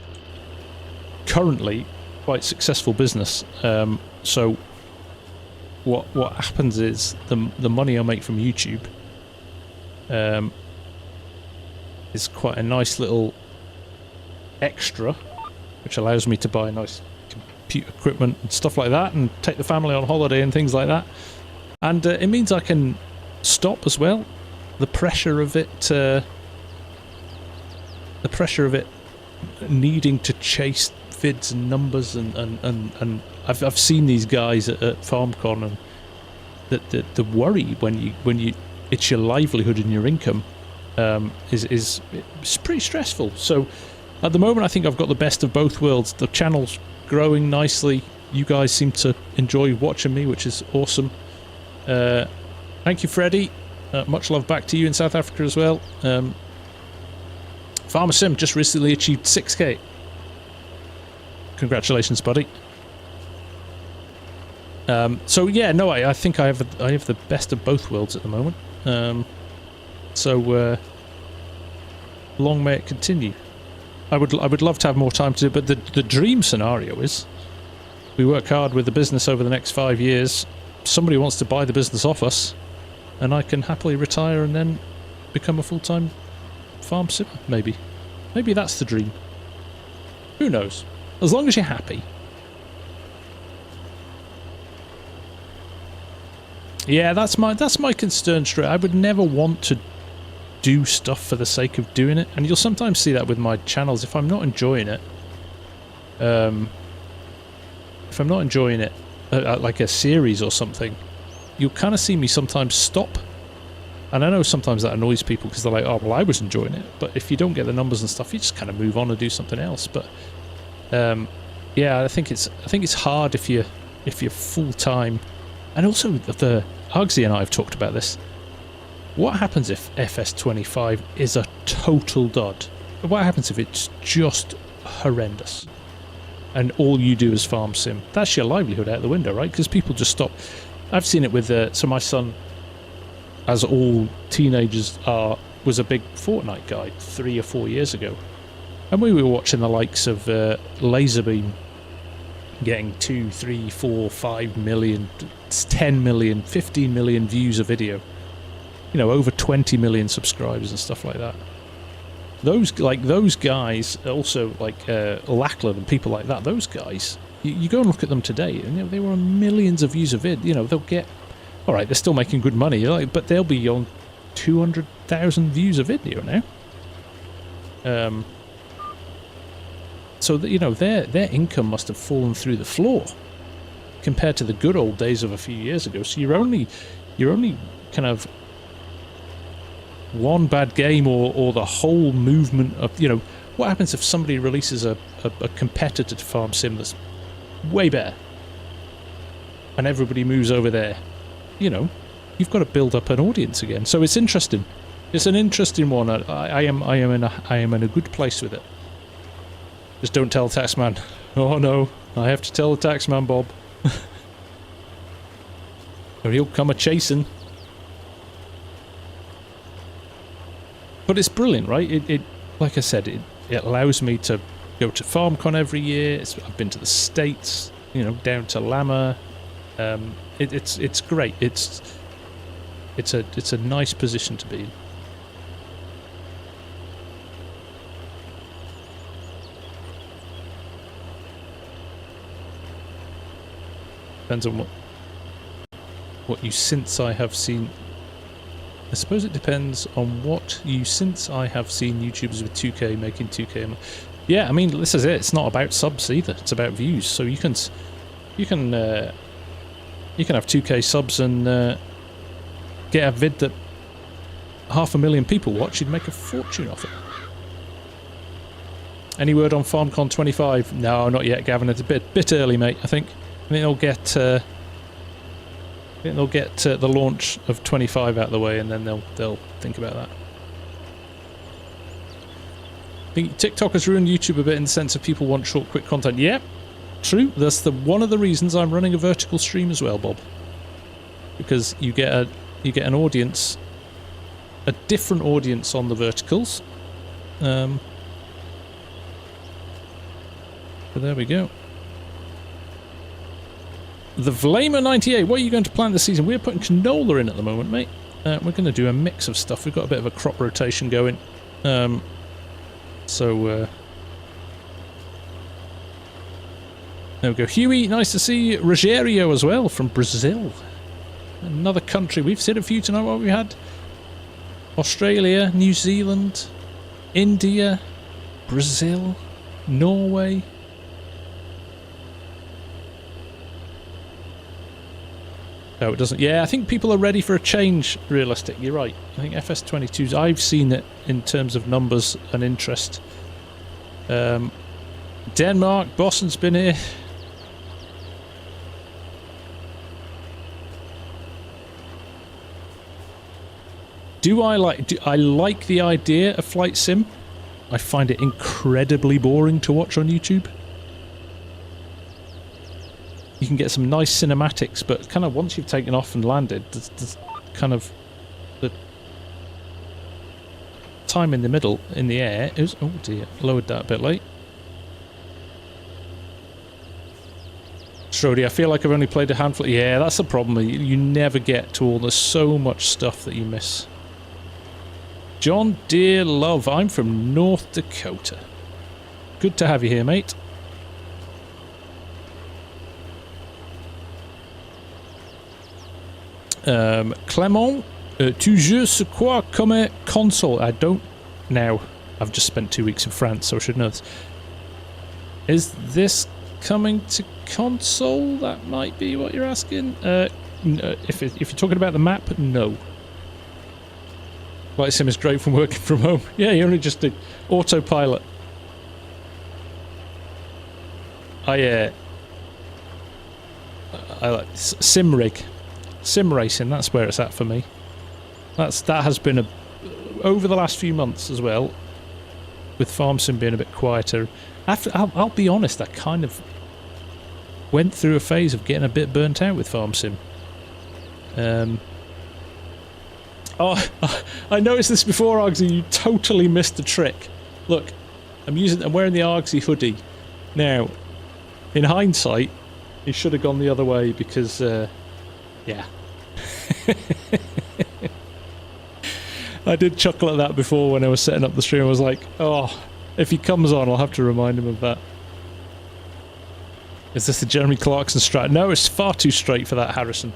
currently quite successful business. So what happens is the money I make from YouTube is quite a nice little extra, which allows me to buy nice computer equipment and stuff like that, and take the family on holiday and things like that. And it means I can stop as well. The pressure of it, needing to chase vids and numbers, and I've seen these guys at FarmCon, and the worry when you it's your livelihood and your income is pretty stressful. So at the moment I think I've got the best of both worlds. The channel's growing nicely. You guys seem to enjoy watching me, which is awesome. Thank you, Freddie. Much love back to you in South Africa as well. FarmSim just recently achieved 6K. Congratulations, buddy. So yeah, no, I think I have the best of both worlds at the moment. So long may it continue. I would love to have more time to do it, but the dream scenario is we work hard with the business over the next 5 years. Somebody wants to buy the business off us, and I can happily retire and then become a full-time farm simmer. Maybe that's the dream. Who knows? As long as you're happy. Yeah, that's my concern straight. I would never want to do stuff for the sake of doing it, and you'll sometimes see that with my channels. If I'm not enjoying it, like a series or something, you'll kind of see me sometimes stop. And I know sometimes that annoys people because they're like, oh well, I was enjoying it. But if you don't get the numbers and stuff, you just kind of move on and do something else. But yeah, I think it's hard if you're full time. And also the Hugsy and I have talked about this. What happens if FS25 is a total dud? What happens if it's just horrendous and all you do is farm sim? That's your livelihood out the window, right? Because people just stop. I've seen it with so my son, as all teenagers are, was a big Fortnite guy 3 or 4 years ago, and we were watching the likes of Laserbeam getting 2, 3, 4, 5 million, 10 million, 15 million views a video, you know, over 20 million subscribers and stuff like that. Those guys, also like Lackland and people like that, those guys, you go and look at them today, and you know, they were on millions of views a vid. You know, they'll get, all right, they're still making good money, like, but they'll be on 200,000 views a video now. So that, you know, their income must have fallen through the floor compared to the good old days of a few years ago. So you're only kind of one bad game or the whole movement of, you know, what happens if somebody releases a competitor to Farm Sim that's way better and everybody moves over there? You know, you've got to build up an audience again. So it's interesting. It's an interesting one. I am in a good place with it. Just don't tell the taxman. Oh no, I have to tell the taxman, Bob. Or he'll come a-chasing. But it's brilliant, right? It like I said, it allows me to go to FarmCon every year. I've been to the States, you know, down to Lama. It's great. It's a nice position to be in. Depends on what you since I have seen. I suppose it depends on what you since I have seen YouTubers with 2K making 2K. Yeah, I mean, this is it. It's not about subs either. It's about views. So you can have 2K subs and get a vid that 500,000 people watch. You'd make a fortune off it. Any word on FarmCon 25? No, not yet, Gavin. It's a bit early, mate. I think they'll get the launch of 25 out of the way, and then they'll think about that. I think TikTok has ruined YouTube a bit in the sense of people want short, quick content. Yeah, true. That's one of the reasons I'm running a vertical stream as well, Bob. Because you get an audience, a different audience on the verticals. So there we go. The Vlamer 98, what are you going to plant this season? We're putting canola in at the moment, mate. We're going to do a mix of stuff. We've got a bit of a crop rotation going. There we go. Huey, nice to see you. Rogério as well, from Brazil. Another country. We've seen a few tonight. What we had? Australia, New Zealand, India, Brazil, Norway. No, it doesn't. Yeah, I think people are ready for a change, realistic. You're right. I think FS22s, I've seen it in terms of numbers and interest. Denmark, Boston's been here. I like the idea of flight sim. I find it incredibly boring to watch on YouTube. You can get some nice cinematics, but kind of once you've taken off and landed, there's kind of the time in the middle, in the air, is... Oh dear, lowered that a bit late. Strody, I feel like I've only played a handful. Yeah, that's the problem. You never get to all. There's so much stuff that you miss. John, dear love, I'm from North Dakota. Good to have you here, mate. Clément, tu joues sur quoi comme console? I don't now. I've just spent 2 weeks in France, so I should know this. Is this coming to console? That might be what you're asking. No, if you're talking about the map, no. Flight sim is great from working from home. Yeah, you only just did autopilot. I like sim rig. Sim racing, that's where it's at for me. That has been over the last few months as well, with FarmSim being a bit quieter. I'll be honest, I kind of went through a phase of getting a bit burnt out with FarmSim. Oh, I noticed this before, Argsy. You totally missed the trick. Look, I'm wearing the Argsy hoodie. Now, in hindsight, you should have gone the other way because, yeah. I did chuckle at that before when I was setting up the stream. I was like, oh, if he comes on, I'll have to remind him of that. Is this the Jeremy Clarkson strat? No, it's far too straight for that, Harrison.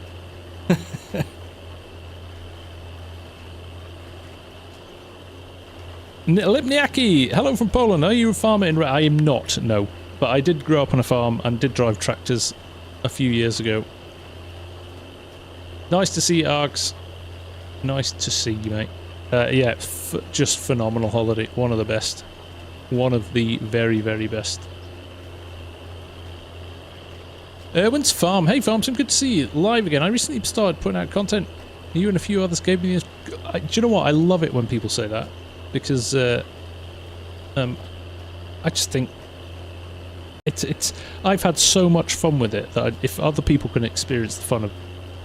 Lipniaki, hello from Poland. Are you a farmer in... I am not, no. But I did grow up on a farm and did drive tractors a few years ago. Nice to see you, Args. Nice to see you, mate. Yeah, just phenomenal holiday. One of the best. One of the very, very best. Erwin's Farm. Hey, FarmSim, good to see you live again. I recently started putting out content. You and a few others gave me this... Do you know what? I love it when people say that. Because I just think it's I've had so much fun with it that if other people can experience the fun of,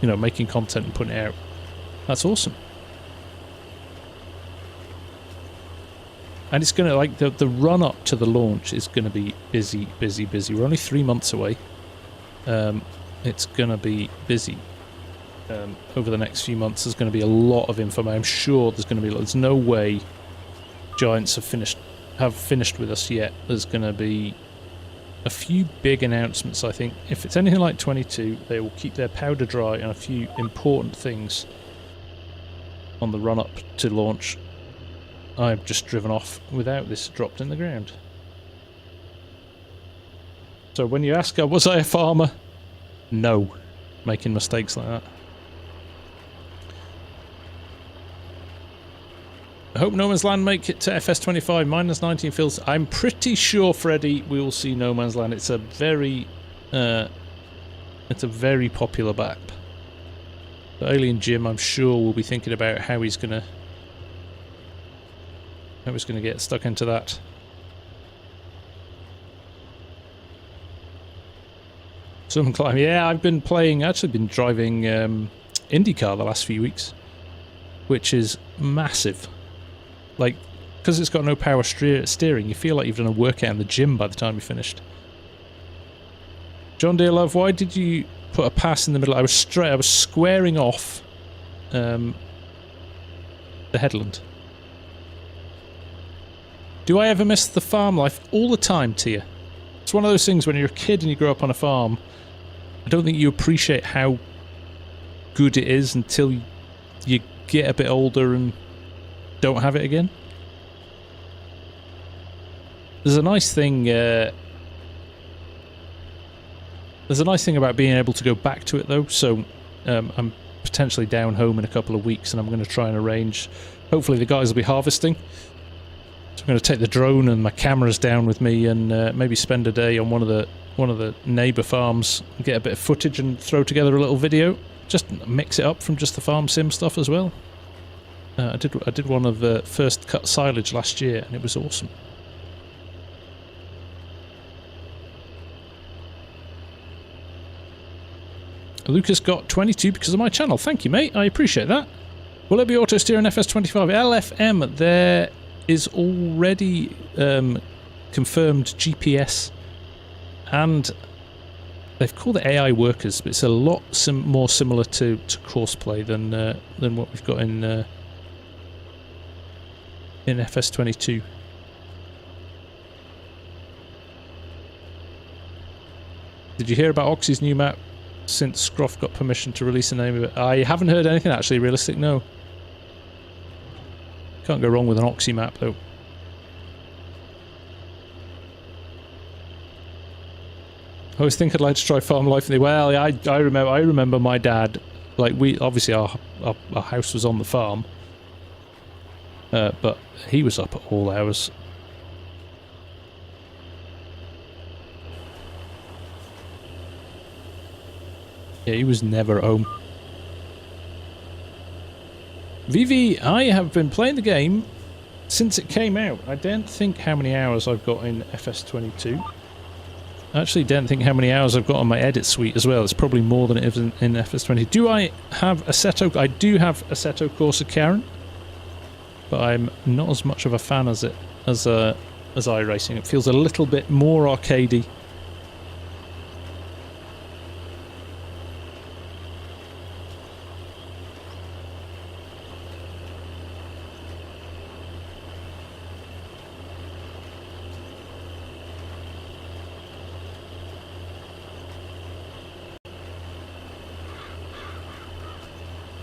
you know, making content and putting it out, that's awesome. And it's gonna, like, the run up to the launch is gonna be busy. We're only 3 months away. It's gonna be busy. Over the next few months, there's going to be a lot of information. I'm sure there's no way Giants have finished with us yet. There's going to be a few big announcements, I think. If it's anything like 22, they will keep their powder dry on a few important things on the run-up to launch. I've just driven off without this dropped in the ground. So when you ask, was I a farmer? No. Making mistakes like that. I hope No Man's Land make it to FS25. -19 feels... I'm pretty sure, Freddy, we will see No Man's Land. It's a very popular map. But Alien Jim, I'm sure, will be thinking about how he's gonna get stuck into that. Some climb. Yeah, I've been playing... Actually been driving IndyCar the last few weeks, which is massive. Like, because it's got no power steering, you feel like you've done a workout in the gym by the time you're finished. John Deere Love, why did you put a pass in the middle? I was squaring off the headland. Do I ever miss the farm life? All the time, Tia. It's one of those things when you're a kid and you grow up on a farm, I don't think you appreciate how good it is until you get a bit older and don't have it again. There's a nice thing about being able to go back to it though, so I'm potentially down home in a couple of weeks and I'm going to try and arrange, hopefully the guys will be harvesting, so I'm going to take the drone and my cameras down with me and maybe spend a day on one of the neighbour farms and get a bit of footage and throw together a little video, just mix it up from just the farm sim stuff as well. I did one of the first cut silage last year and it was awesome. Lucas got 22 because of my channel. Thank you, mate. I appreciate that. Will it be auto steer in FS25? LFM, there is already confirmed GPS, and they've called it AI workers, but it's a lot more similar to crossplay than what we've got in FS22. Did you hear about Oxy's new map since Scruff got permission to release the name of it? I haven't heard anything actually realistic, no. Can't go wrong with an Oxy map though. I always think I'd like to try farm life. Well, I remember my dad, like we obviously our house was on the farm, but he was up at all hours. Yeah, he was never home. VV, I have been playing the game since it came out. I don't think how many hours I've got in FS22. I actually don't think how many hours I've got on my edit suite as well. It's probably more than it is in FS20. Do I have Assetto? I do have Assetto Corsa Karen, but I'm not as much of a fan as iRacing. It feels a little bit more arcadey.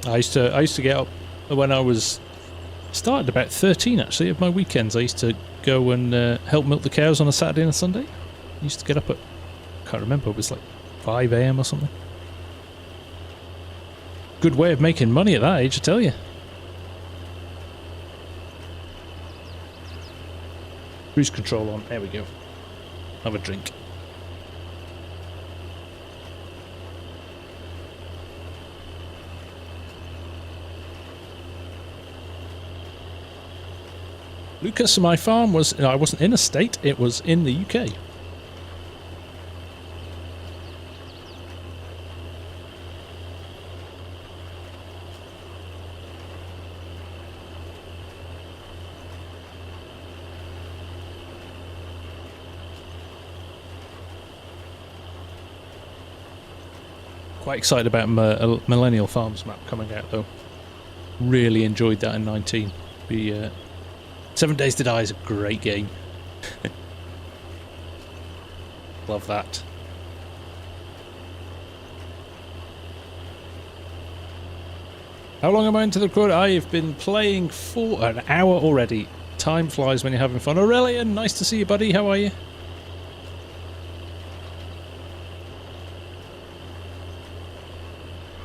I used to get up when I was started about 13 actually of my weekends. I used to go and help milk the cows on a Saturday and a Sunday. I used to get up at, I can't remember, it was like 5 AM or something. Good way of making money at that age, I tell you. Cruise control on, there we go. Have a drink. Lucas, my farm was, I wasn't in a state, it was in the UK. Quite excited about Millennial Farms map coming out though. Really enjoyed that in 19. 7 Days to Die is a great game. Love that. How long am I into the record? I have been playing for an hour already. Time flies when you're having fun. Aurelian, nice to see you, buddy. How are you?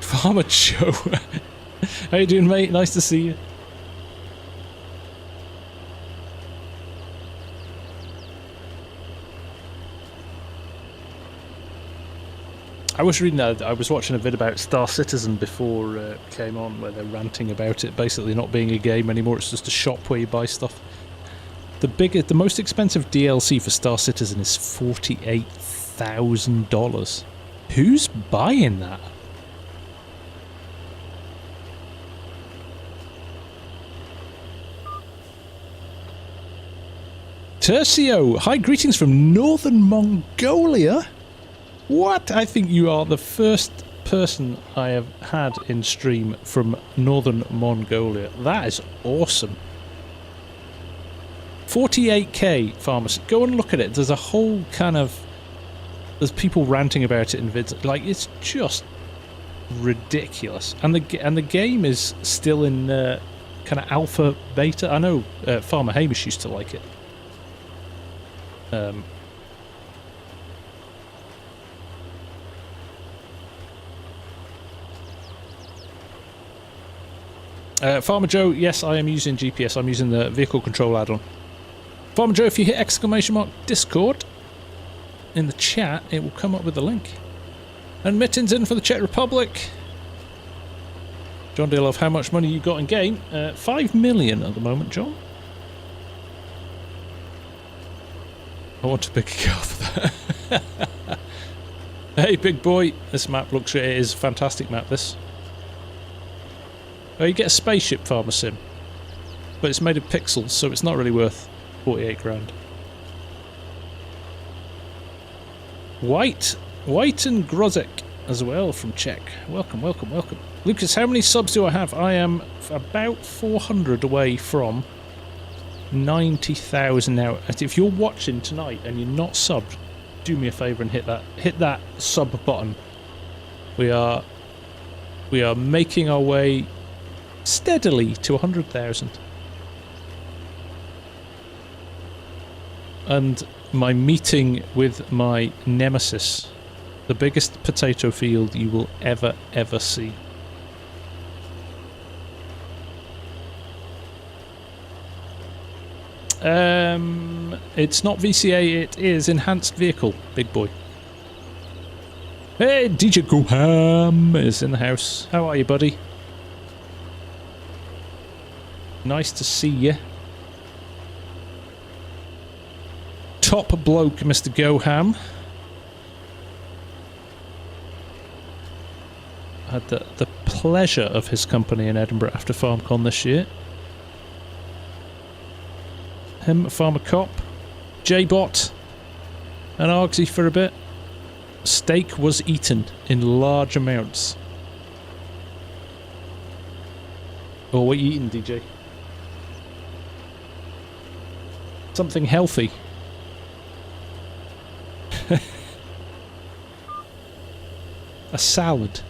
Farmer Joe. How you doing, mate? Nice to see you. I was reading that, I was watching a vid about Star Citizen before it came on, where they're ranting about it basically not being a game anymore, it's just a shop where you buy stuff. The most expensive DLC for Star Citizen is $48,000. Who's buying that? Tercio, hi, greetings from Northern Mongolia. What? I think you are the first person I have had in stream from northern Mongolia. That is awesome. 48k farmers. Go and look at it. There's a whole kind of... There's people ranting about it in vids. Like, it's just ridiculous. And the game is still in kind of alpha, beta. I know Farmer Hamish used to like it. Farmer Joe, yes, I am using GPS. I'm using the vehicle control add-on. Farmer Joe, if you hit exclamation mark Discord in the chat, it will come up with the link. And Mitten's in for the Czech Republic. John Dealove, how much money you got in game? 5 million at the moment, John. I want a bigger car for that. Hey, big boy. This map looks... It is a fantastic map, this. Oh, you get a spaceship, FarmSim. But it's made of pixels, so it's not really worth 48 grand. White and Grozek as well from Czech. Welcome, welcome, welcome. Lucas, how many subs do I have? I am about 400 away from 90,000 now. If you're watching tonight and you're not subbed, do me a favour and hit that sub button. We are making our way steadily to 100,000. And my meeting with my nemesis, the biggest potato field you will ever see. It's not VCA, it is enhanced vehicle, big boy. Hey, DJ Goham is in the house. How are you, buddy? Nice to see you. Top bloke, Mr. Goham. I had the pleasure of his company in Edinburgh after FarmCon this year. Him, Farmer Cop, J-Bot, and Argsy for a bit. Steak was eaten in large amounts. Oh, what are you eating, DJ? Something healthy. A salad.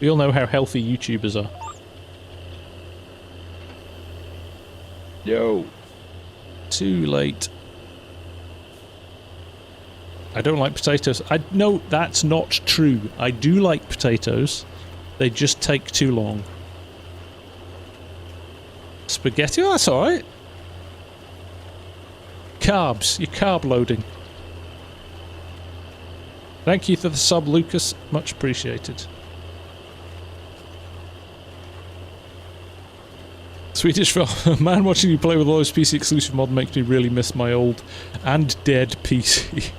We all know how healthy YouTubers are. Yo. Too late. I don't like potatoes. No, that's not true. I do like potatoes. They just take too long. Spaghetti? Oh, that's alright. Carbs. You're carb loading. Thank you for the sub, Lucas. Much appreciated. Swedish film. Man, watching you play with all this PC exclusive mod makes me really miss my old and dead PC.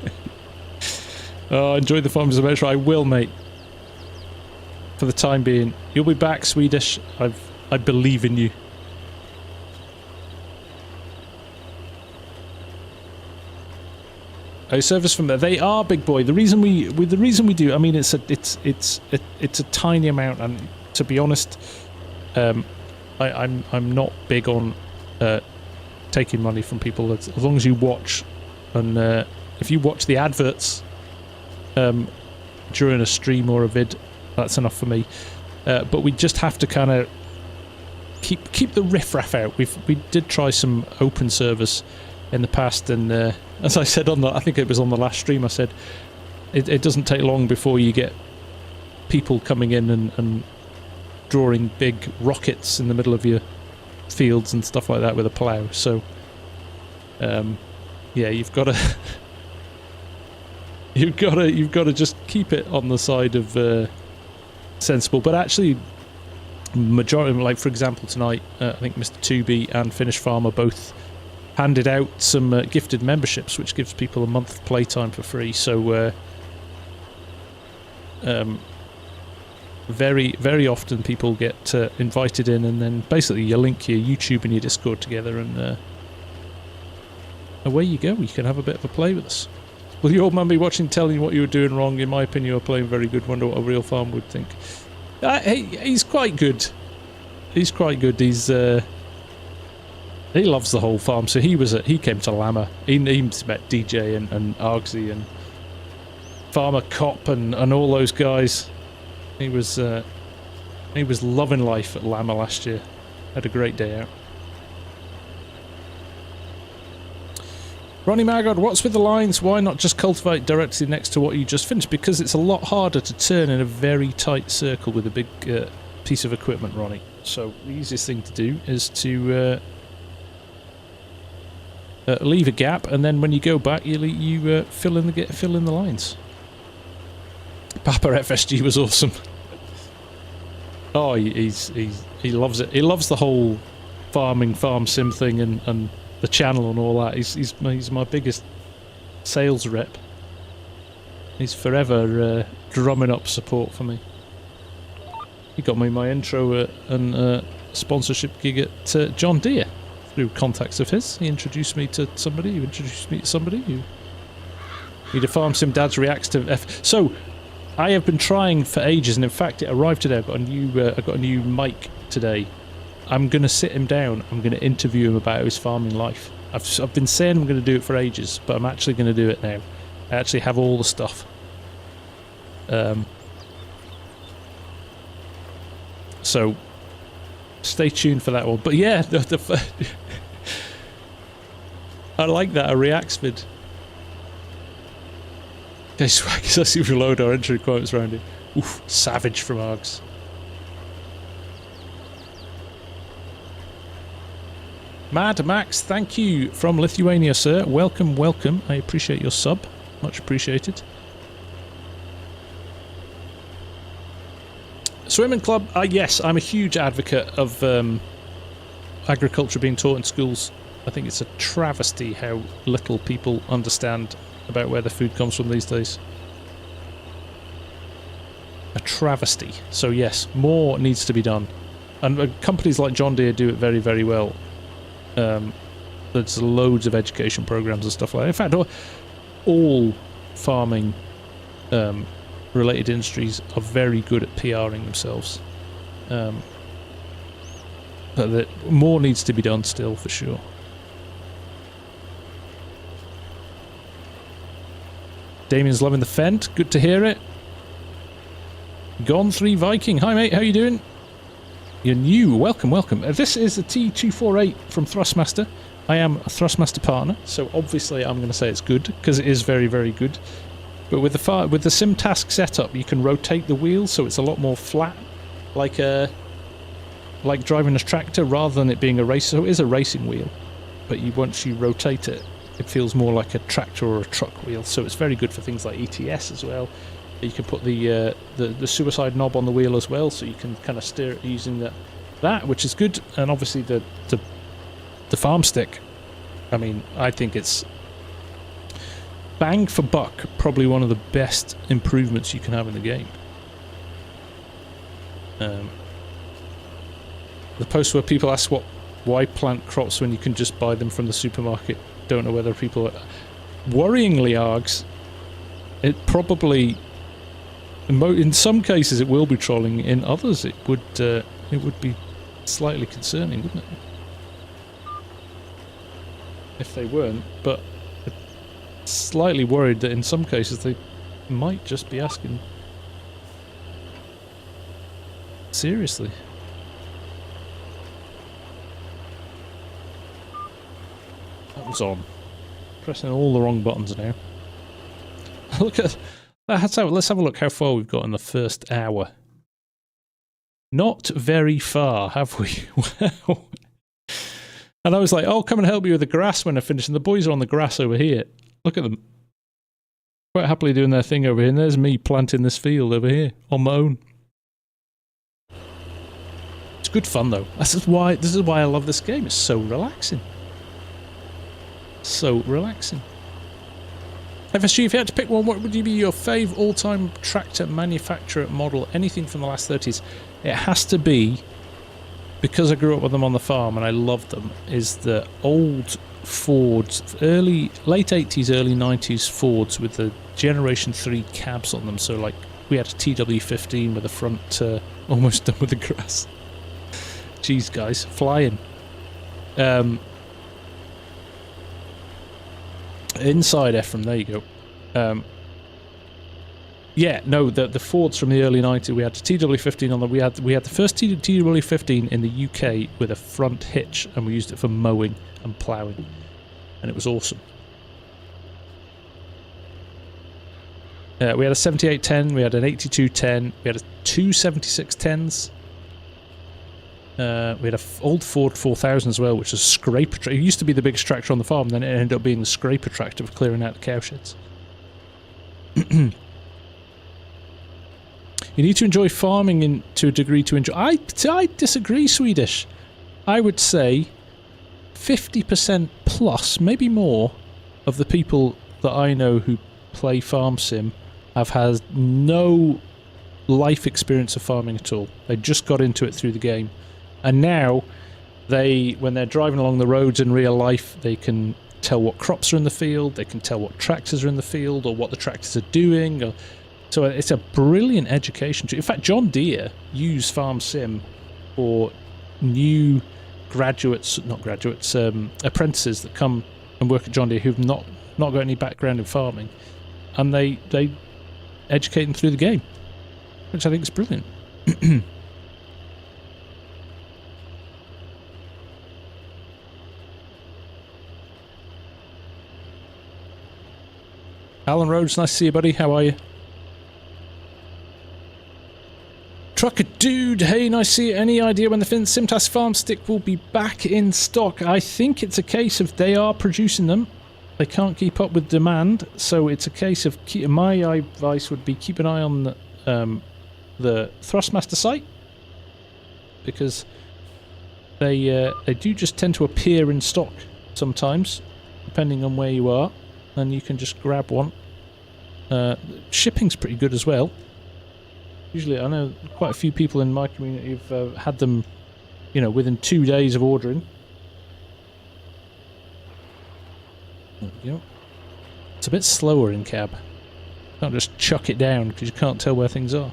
Oh, enjoy the Farmers Adventure. I will, mate. For the time being. You'll be back, Swedish. I believe in you. Oh, service from there. They are, big boy. The reason we do. I mean, it's a tiny amount, and to be honest, I'm not big on taking money from people. As long as you watch, and if you watch the adverts during a stream or a vid, that's enough for me. But we just have to kind of keep the riffraff out. We did try some open servers in the past, and as I said on I think it was on the last stream, I said it doesn't take long before you get people coming in and drawing big rockets in the middle of your fields and stuff like that with a plough. So yeah, you've got to just keep it on the side of sensible. But actually, majority, like for example tonight, I think Mr. 2B and Finnish Farmer both handed out some gifted memberships, which gives people a month of playtime for free. So very, very often people get invited in, and then basically you link your YouTube and your Discord together, and away you go. You can have a bit of a play with us. Will your mum be watching, telling you what you were doing wrong? In my opinion, you're playing very good. Wonder what a real farmer would think. He's quite good. He's quite good. He's he loves the whole farm. So he came to Llama. He met DJ and Argsy and Farmer Cop and all those guys. He was loving life at Llama last year. Had a great day out. Ronnie Magod, what's with the lines? Why not just cultivate directly next to what you just finished? Because it's a lot harder to turn in a very tight circle with a big piece of equipment, Ronnie. So the easiest thing to do is to leave a gap, and then when you go back, you fill in the lines. Papa FSG was awesome. Oh, he loves it. He loves the whole farm sim thing and the channel and all that. He's my biggest sales rep. He's forever drumming up support for me. He got me my intro and sponsorship gig at John Deere through contacts of his. He introduced me to somebody who introduced me to somebody who... Need a FarmSim Dad's reacts to So, I have been trying for ages, and in fact it arrived today. I've got a new mic today. I'm going to sit him down. I'm going to interview him about his farming life. I've been saying I'm going to do it for ages, but I'm actually going to do it now. I actually have all the stuff. So, stay tuned for that one. But yeah, I like that, a reacts vid. Okay, swag, I see we load our entry quotes around it. Oof, savage from Args. Mad Max, thank you from Lithuania, sir. Welcome, welcome. I appreciate your sub. Much appreciated. Swimming club, yes, I'm a huge advocate of agriculture being taught in schools. I think it's a travesty how little people understand about where the food comes from these days. A travesty. So yes, more needs to be done. And companies like John Deere do it very, very well. There's loads of education programs and stuff like that. In fact, all farming related industries are very good at PRing themselves. But more needs to be done still, for sure. Damien's loving the Fent. Good to hear it. Gone 3 Viking. Hi mate, how you doing? You're new. Welcome, welcome. This is a T248 from Thrustmaster. I am a Thrustmaster partner, so obviously I'm going to say it's good, because it is very, very good. But with the sim task setup, you can rotate the wheels, so it's a lot more flat, like driving a tractor, rather than it being a race. So it is a racing wheel, but once you rotate it, it feels more like a tractor or a truck wheel. So it's very good for things like ETS as well. You can put the suicide knob on the wheel as well, so you can kind of steer it using that, which is good. And obviously the farm stick, I mean, I think it's bang for buck, probably one of the best improvements you can have in the game. The post where people ask why plant crops when you can just buy them from the supermarket. Don't know whether people are... Worryingly, Args, it probably... In some cases it will be trolling, in others it would be slightly concerning, wouldn't it? If they weren't, but slightly worried that in some cases they might just be asking seriously. That was on. Pressing all the wrong buttons now. Look at... Let's have a look how far we've got in the first hour. Not very far, have we? Wow. And I was like, oh, come and help me with the grass when I finish. And the boys are on the grass over here. Look at them. Quite happily doing their thing over here. And there's me planting this field over here on my own. It's good fun, though. This is why I love this game. It's so relaxing. So relaxing. FSG, if you had to pick one, what would be your fave all-time tractor manufacturer model? Anything from the last 30s? It has to be, because I grew up with them on the farm and I loved them, is the old Fords, late 80s, early 90s Fords with the Generation 3 cabs on them. So like we had a TW15 with the front almost done with the grass. Jeez, guys, flying. Inside Ephraim, there you go. Yeah, no, the Fords from the early 90s, we had the TW15 on them. We had the first TW15 in the UK with a front hitch, and we used it for mowing and ploughing, and it was awesome. We had a 7810, we had an 8210, we had two 7610s. We had an old Ford 4000 as well, which is a scraper tractor. It used to be the biggest tractor on the farm, then it ended up being the scraper tractor for clearing out the cow sheds. You need to enjoy farming to a degree to enjoy... I disagree, Swedish. I would say 50% plus, maybe more, of the people that I know who play FarmSim have had no life experience of farming at all. They just got into it through the game. And now, when they're driving along the roads in real life, they can tell what crops are in the field, they can tell what tractors are in the field, or what the tractors are doing. So it's a brilliant education. In fact, John Deere use FarmSim for new apprentices that come and work at John Deere who've not got any background in farming, and they educate them through the game, which I think is brilliant. Alan Rhodes, nice to see you, buddy. How are you? Trucker Dude, hey, nice to see you. Any idea when the Simtas farm stick will be back in stock? I think it's a case of they are producing them. They can't keep up with demand, so it's a case of... my advice would be keep an eye on the Thrustmaster site, because they do just tend to appear in stock sometimes, depending on where you are, and you can just grab one. Shipping's pretty good as well. Usually, I know quite a few people in my community have had them, you know, within 2 days of ordering. There we go. It's a bit slower in cab. Can't just chuck it down because you can't tell where things are.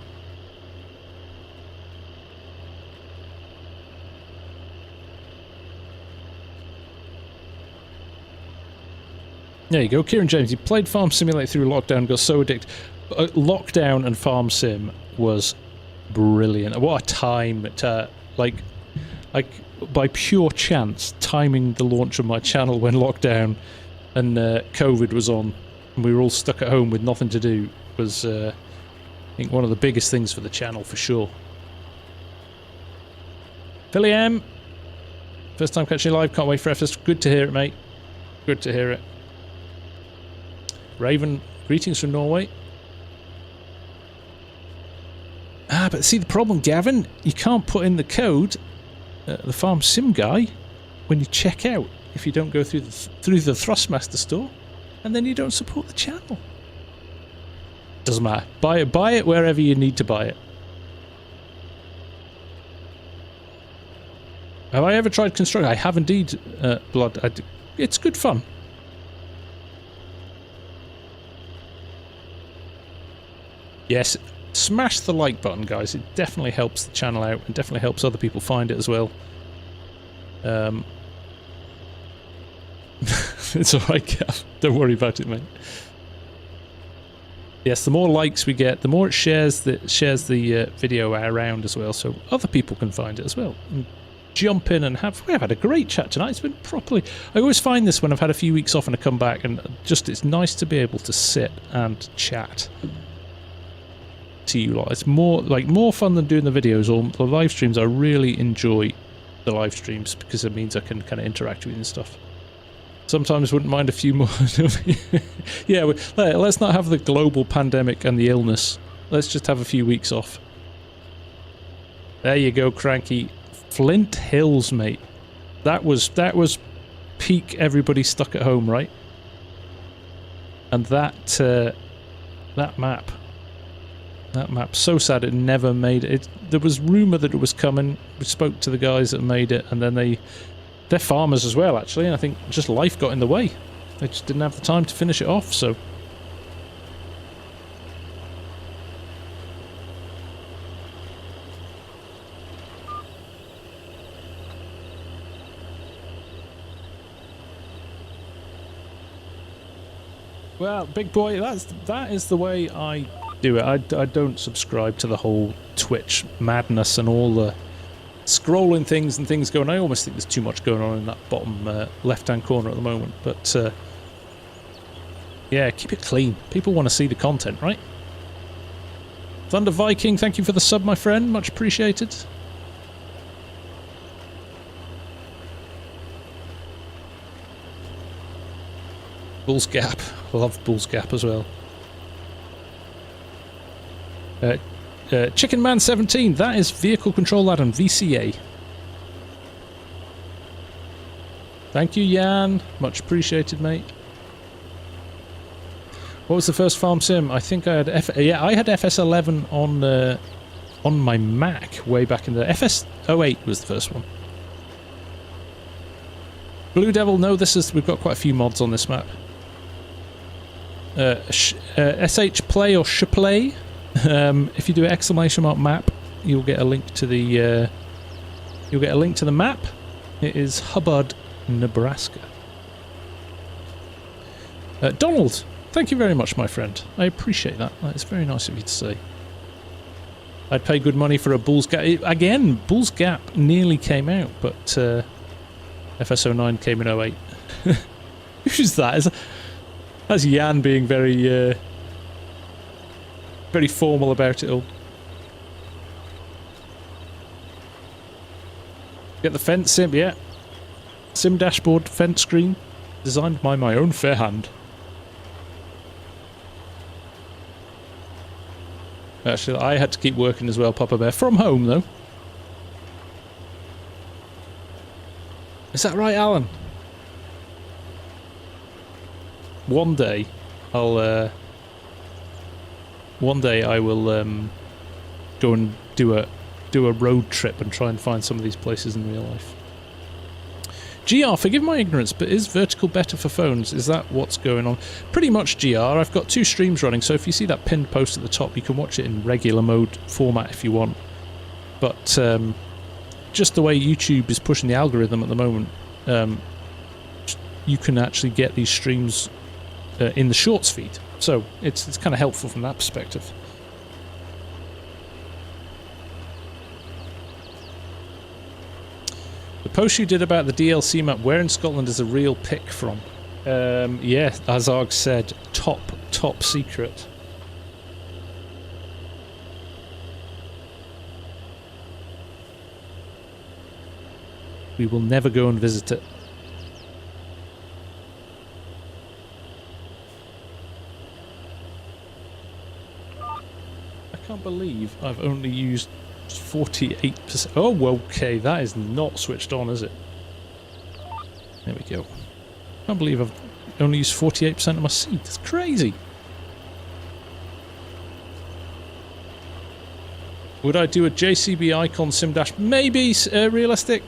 There you go, Kieran James. He played Farm Simulator through lockdown, got so addicted. Lockdown and Farm Sim was brilliant. What a time! Like by pure chance, timing the launch of my channel when lockdown and COVID was on, and we were all stuck at home with nothing to do, was I think one of the biggest things for the channel for sure. Philly M, first time catching you live. Can't wait for FS. Good to hear it, mate. Good to hear it. Raven, greetings from Norway. Ah, but see the problem, Gavin, you can't put in the code, the FARMSIMGUY, when you check out if you don't go through the Thrustmaster store, and then you don't support the channel. Doesn't matter. Buy it wherever you need to buy it. Have I ever tried construction? I have indeed, Blood. It's good fun. Yes, smash the like button, guys. It definitely helps the channel out and definitely helps other people find it as well. It's alright, Gav. Don't worry about it, mate. Yes, the more likes we get, the more it shares the video around as well, so other people can find it as well. And jump in and we've had a great chat tonight. It's been properly... I always find this when I've had a few weeks off and I come back, and just it's nice to be able to sit and chat to you lot. It's more fun than doing the videos or the live streams. I really enjoy the live streams because it means I can kind of interact with you and stuff. Sometimes wouldn't mind a few more. Yeah, let's not have the global pandemic and the illness. Let's just have a few weeks off. There you go, Cranky. Flint Hills, mate. That was peak everybody stuck at home, right? And that map. That map, so sad it never made it. There was rumour that it was coming. We spoke to the guys that made it, and then they They're farmers as well, actually, and I think just life got in the way. They just didn't have the time to finish it off, so... Well, big boy, that is the way I do it. I don't subscribe to the whole Twitch madness and all the scrolling things and things going. I almost think there's too much going on in that bottom left-hand corner at the moment. But yeah, keep it clean. People want to see the content, right? Thunder Viking, thank you for the sub, my friend. Much appreciated. Bull's Gap. Love Bull's Gap as well. Chicken Man 17, that is Vehicle Control Add-on, VCA. Thank you, Jan. Much appreciated, mate. What was the first farm sim? I think I had I had FS11 on my Mac way back in the FS08 was the first one. Blue Devil, no, we've got quite a few mods on this map. SH Play or Shplay. If you do an ! map, you'll get a link to the map. It is Hubbard, Nebraska. Donald, thank you very much, my friend. I appreciate that. It's very nice of you to say. I'd pay good money for a Bull's Gap. Again, Bull's Gap nearly came out, but FS09 came in 08. Who's that? That's Jan being very, very formal about it all. Get the fence sim, yeah. Sim dashboard fence screen, designed by my own fair hand. Actually, I had to keep working as well, Papa Bear. From home, though. Is that right, Alan? One day I will go and do a road trip and try and find some of these places in real life. GR, forgive my ignorance, but is vertical better for phones? Is that what's going on? Pretty much, GR. I've got 2 streams running, so if you see that pinned post at the top, you can watch it in regular mode format if you want. But just the way YouTube is pushing the algorithm at the moment, you can actually get these streams in the shorts feed, so it's kind of helpful from that perspective. The post you did about the DLC map, where in Scotland is a real pick from? Yeah, as Arg said, top secret. We will never go and visit it. I can't believe I've only used 48%. Oh, okay, that is not switched on, is it? There we go. I can't believe I've only used 48% of my seed. That's crazy. Would I do a JCB icon sim dash? Maybe realistic.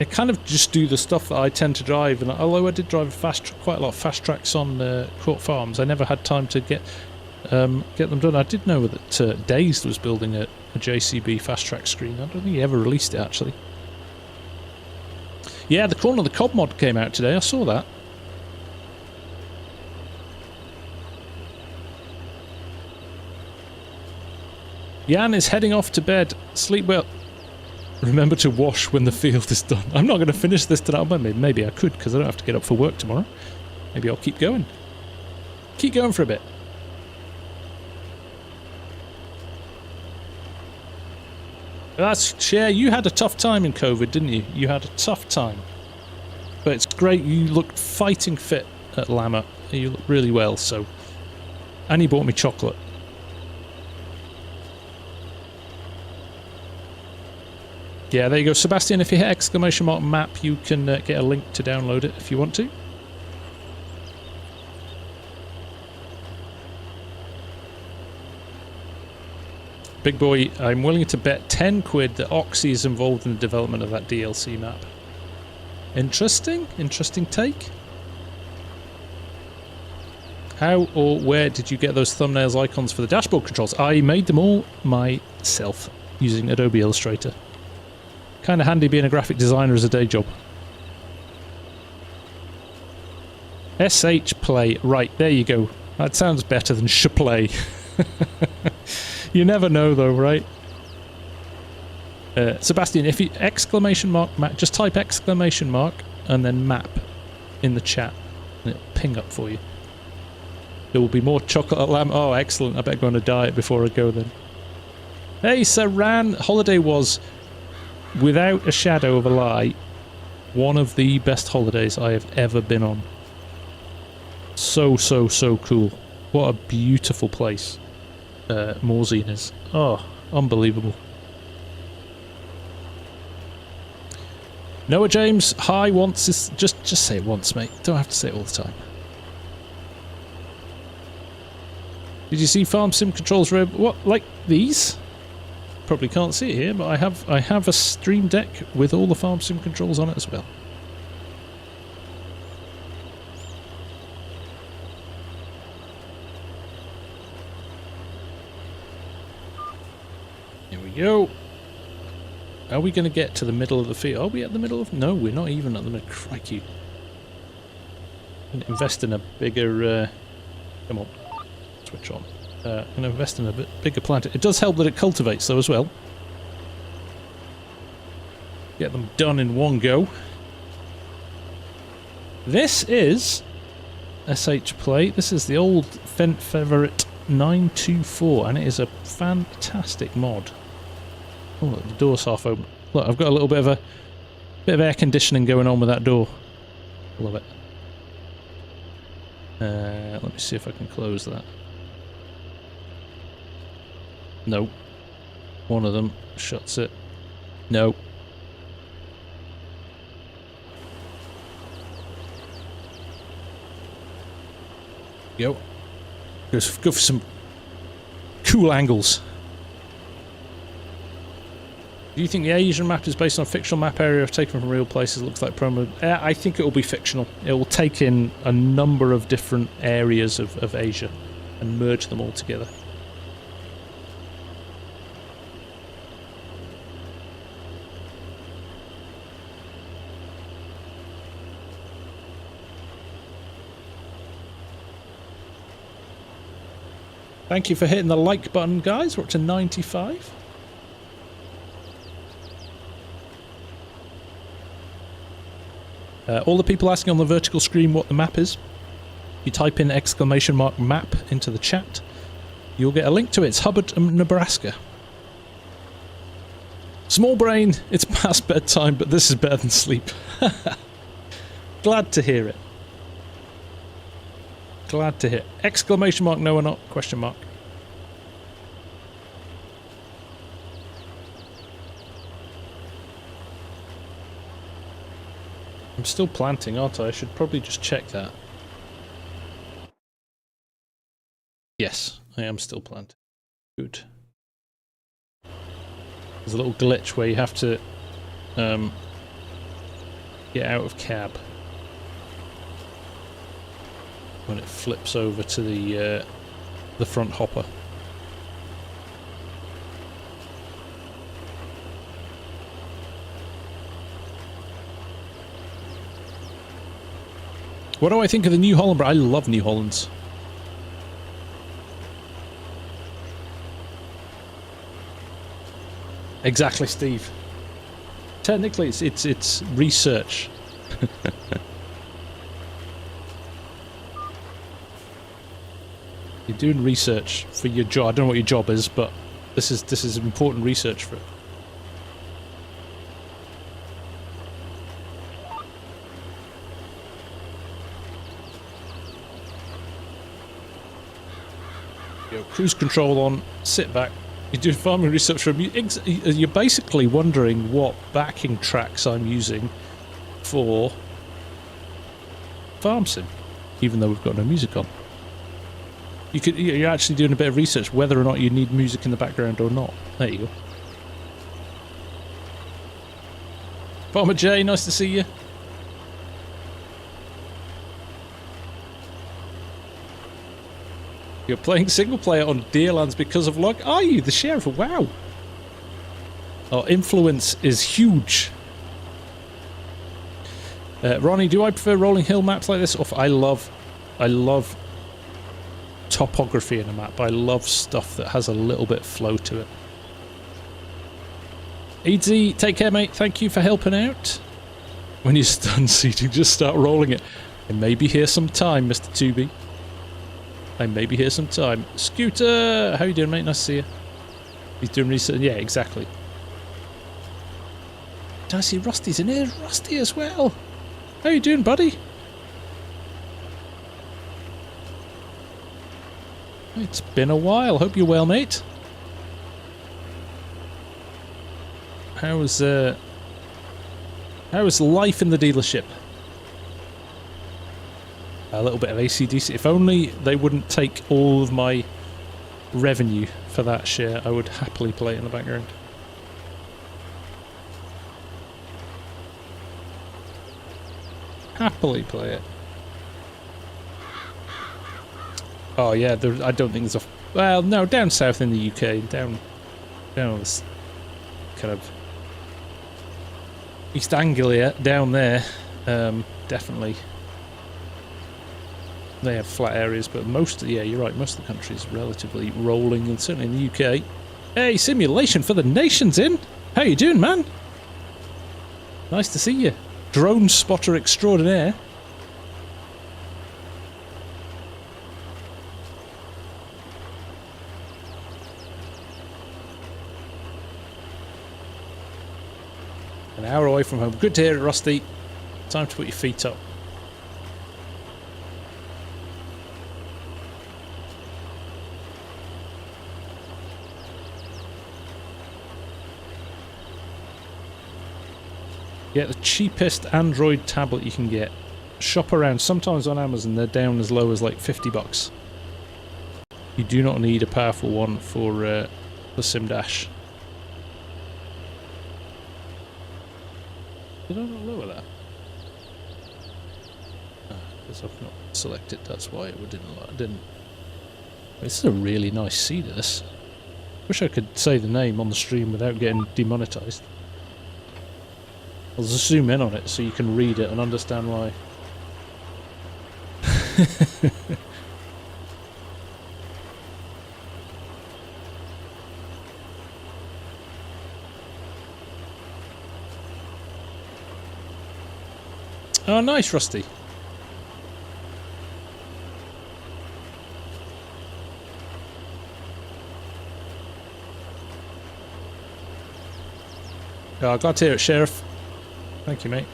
I kind of just do the stuff that I tend to drive, and although I did drive quite a lot of fast tracks on Court Farms, I never had time to get them done. I did know that Dazed was building a JCB fast track screen. I don't think he ever released it, actually. Yeah, the Corn on the Cob mod came out today. I saw that. Jan is heading off to bed. Sleep well. Remember to wash when the field is done. I'm not going to finish this tonight. Maybe I could, because I don't have to get up for work tomorrow. Maybe I'll keep going. Keep going for a bit. That's Cher. You had a tough time in COVID, didn't you? You had a tough time. But it's great. You looked fighting fit at Lama. You look really well, so... And you bought me chocolate. Yeah, there you go. Sebastian, if you hit !map, you can get a link to download it if you want to. Big boy, I'm willing to bet 10 quid that Oxy is involved in the development of that DLC map. Interesting. Interesting take. How or where did you get those thumbnails icons for the dashboard controls? I made them all myself using Adobe Illustrator. Kind of handy being a graphic designer as a day job. SH Play. Right, there you go. That sounds better than Shplay. You never know though, right? Sebastian, if you exclamation mark, just type exclamation mark and then map in the chat and it'll ping up for you. There will be more chocolate lamb. Oh, excellent. I better go on a diet before I go then. Hey, Saran. Holiday was, without a shadow of a lie, one of the best holidays I have ever been on. So cool. What a beautiful place Morzine is. Oh, unbelievable. Noah James, hi once. Is just say it once, mate. Don't have to say it all the time. Did you see FarmSim controls? What, like these? Probably can't see it here, but I have a stream deck with all the FarmSim controls on it as well. Here we go. Are we going to get to the middle of the field? Are we at the middle of... No, we're not even at the middle. Crikey. Invest in a bigger... come on. Switch on. I'm going to invest in a bit bigger plant. It does help that it cultivates though as well. Get them done in one go. This is SH Play. This is the old Fent Favorite 924 and it is a fantastic mod. Oh, look, the door's half open. Look, I've got a little bit of air conditioning going on with that door. Love it. Let me see if I can close that. No. One of them shuts it. No. Go. Go for some cool angles. Do you think the Asian map is based on a fictional map area taken from real places? It looks like promo. I think it will be fictional. It will take in a number of different areas of Asia and merge them all together. Thank you for hitting the like button, guys. We're up to 95. All the people asking on the vertical screen what the map is, you type in exclamation mark map into the chat, you'll get a link to it. It's Hubbard, Nebraska. Small brain, it's past bedtime, but this is better than sleep. Glad to hear it. Glad to hear. Exclamation mark no or not? Question mark. I'm still planting, aren't I? I should probably just check that. Yes, I am still planting. Good. There's a little glitch where you have to get out of cab when it flips over to the front hopper. What do I think of the New Holland? I love New Hollands. Exactly, Steve. Technically, it's research. You're doing research for your job. I don't know what your job is, but this is important research for it. Go cruise control on. Sit back. You're doing farming research for you're basically wondering what backing tracks I'm using for FarmSim, even though we've got no music on. You're actually doing a bit of research whether or not you need music in the background or not. There you go. Farmer J, nice to see you. You're playing single player on Deerlands because of luck. Are you the sheriff? Wow. Our influence is huge. Ronnie, do I prefer rolling hill maps like this? Or I love topography in a map. I love stuff that has a little bit of flow to it. Easy, take care, mate. Thank you for helping out. When you're stun seating, just start rolling it. I may be here some time, Mr. 2B. I may be here some time. Scooter! How you doing, mate? Nice to see you. He's doing research. Yeah, exactly. Did I see Rusty's in here? Rusty as well. How you doing, buddy? It's been a while. Hope you're well, mate. How's life in the dealership? A little bit of AC/DC. If only they wouldn't take all of my revenue for that share, I would happily play it in the background. Happily play it. Oh yeah, I don't think there's a... Well, no, down south in the UK, down this kind of East Anglia, down there, definitely. They have flat areas, but yeah, you're right, most of the country is relatively rolling, and certainly in the UK. Hey, simulation for the nation's in! How you doing, man? Nice to see you. Drone spotter extraordinaire. An hour away from home. Good to hear it, Rusty. Time to put your feet up. Get the cheapest Android tablet you can get. Shop around. Sometimes on Amazon they're down as low as like $50. You do not need a powerful one for the Sim Dash. Did I not lower that? Because I've not selected. That's why it didn't. This is a really nice seat. This. Wish I could say the name on the stream without getting demonetized. I'll just zoom in on it so you can read it and understand why. Oh, nice, Rusty. Oh, glad to hear it, Sheriff. Thank you, mate.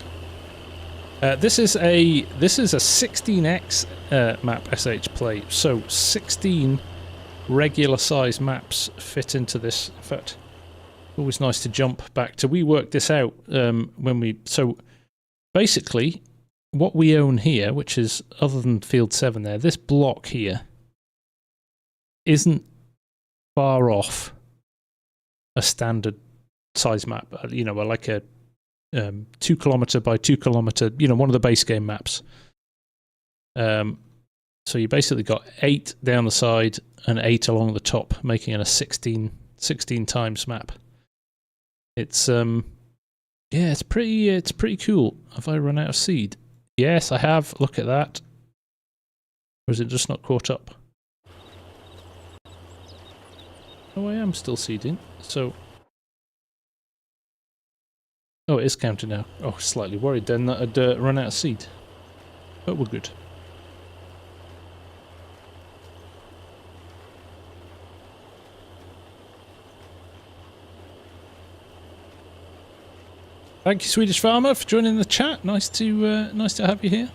This is a 16x map SH play, so 16 regular size maps fit into this. In fact, always nice to jump back to. We worked this out so basically what we own here, which is other than Field 7 there, this block here isn't far off a standard size map. You know, like a 2 kilometer by 2 kilometer, you know, one of the base game maps. So you basically got 8 down the side and 8 along the top, making it a 16 times map. It's yeah, it's pretty cool. Have I run out of seed? Yes, I have. Look at that. Or is it just not caught up? Oh, I am still seeding. So oh, it is counting now. Oh, slightly worried then that I'd run out of seed. But we're good. Thank you, Swedish Farmer, for joining the chat. Nice to have you here.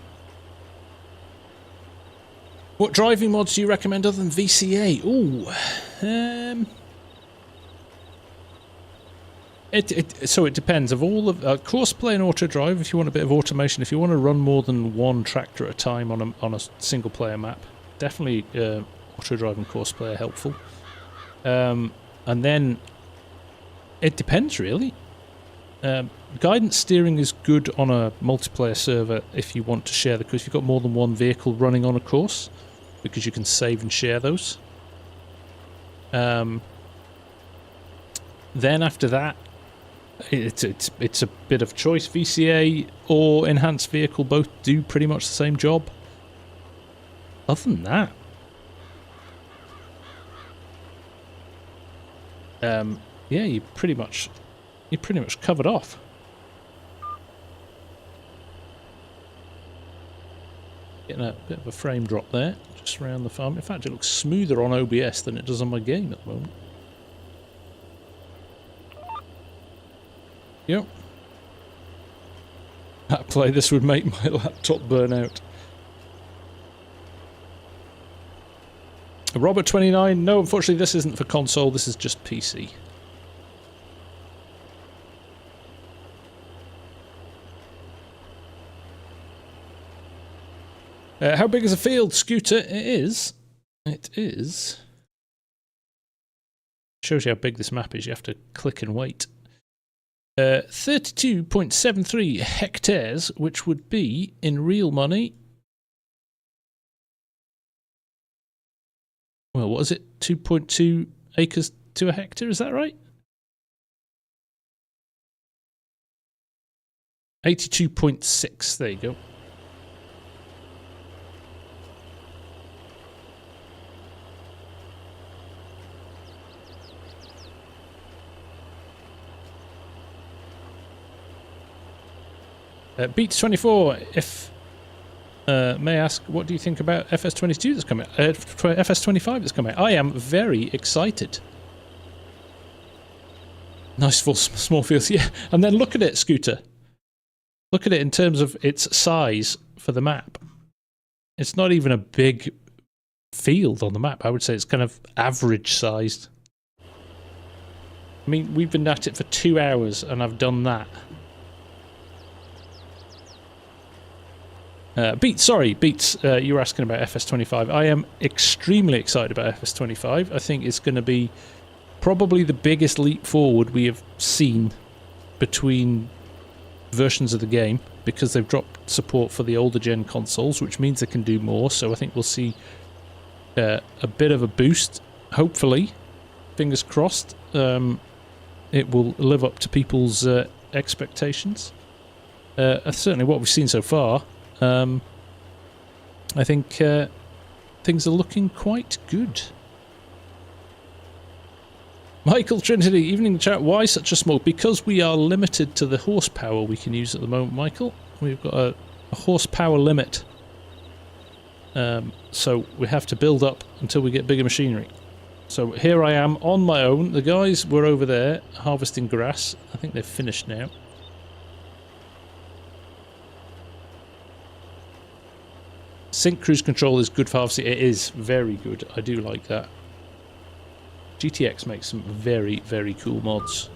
What driving mods do you recommend other than VCA? Ooh, so it depends. Of all of Courseplay and Auto Drive, if you want a bit of automation, if you want to run more than one tractor at a time on a single player map, definitely Auto Drive and Courseplay are helpful. And then it depends really. Guidance steering is good on a multiplayer server if you want to share the course. If you've got more than one vehicle running on a course, because you can save and share those. Then after that, it's a bit of choice. VCA or enhanced vehicle both do pretty much the same job. Other than that, yeah, you pretty much covered off. Getting a bit of a frame drop there, just around the farm. In fact, it looks smoother on OBS than it does on my game at the moment. Yep. That play, this would make my laptop burn out. Robert29, no, unfortunately this isn't for console, this is just PC. How big is a field, Scooter? It is. Shows you how big this map is, you have to click and wait. 32.73 hectares, which would be, in real money, well, what is it? 2.2 acres to a hectare, is that right? 82.6, there you go. Beats24, if may I ask, what do you think about FS22 that's coming out? FS25 that's coming out? I am very excited. Nice full small fields, yeah. And then look at it, Scooter. Look at it in terms of its size for the map. It's not even a big field on the map. I would say it's kind of average sized. I mean, we've been at it for 2 hours and I've done that. Beats, you were asking about FS25. I am extremely excited about FS25. I think it's going to be probably the biggest leap forward we have seen between versions of the game, because they've dropped support for the older gen consoles, which means they can do more. So I think we'll see a bit of a boost. Hopefully, fingers crossed, it will live up to people's expectations. Certainly what we've seen so far. I think things are looking quite good. Michael Trinity, evening chat. Why such a small? Because we are limited to the horsepower we can use at the moment, Michael. We've got a horsepower limit. So we have to build up until we get bigger machinery. So here I am on my own. The guys were over there harvesting grass. I think they've finished now. Sync cruise control is good for harvesting. It is very good. I do like that. GTX makes some very, very cool mods.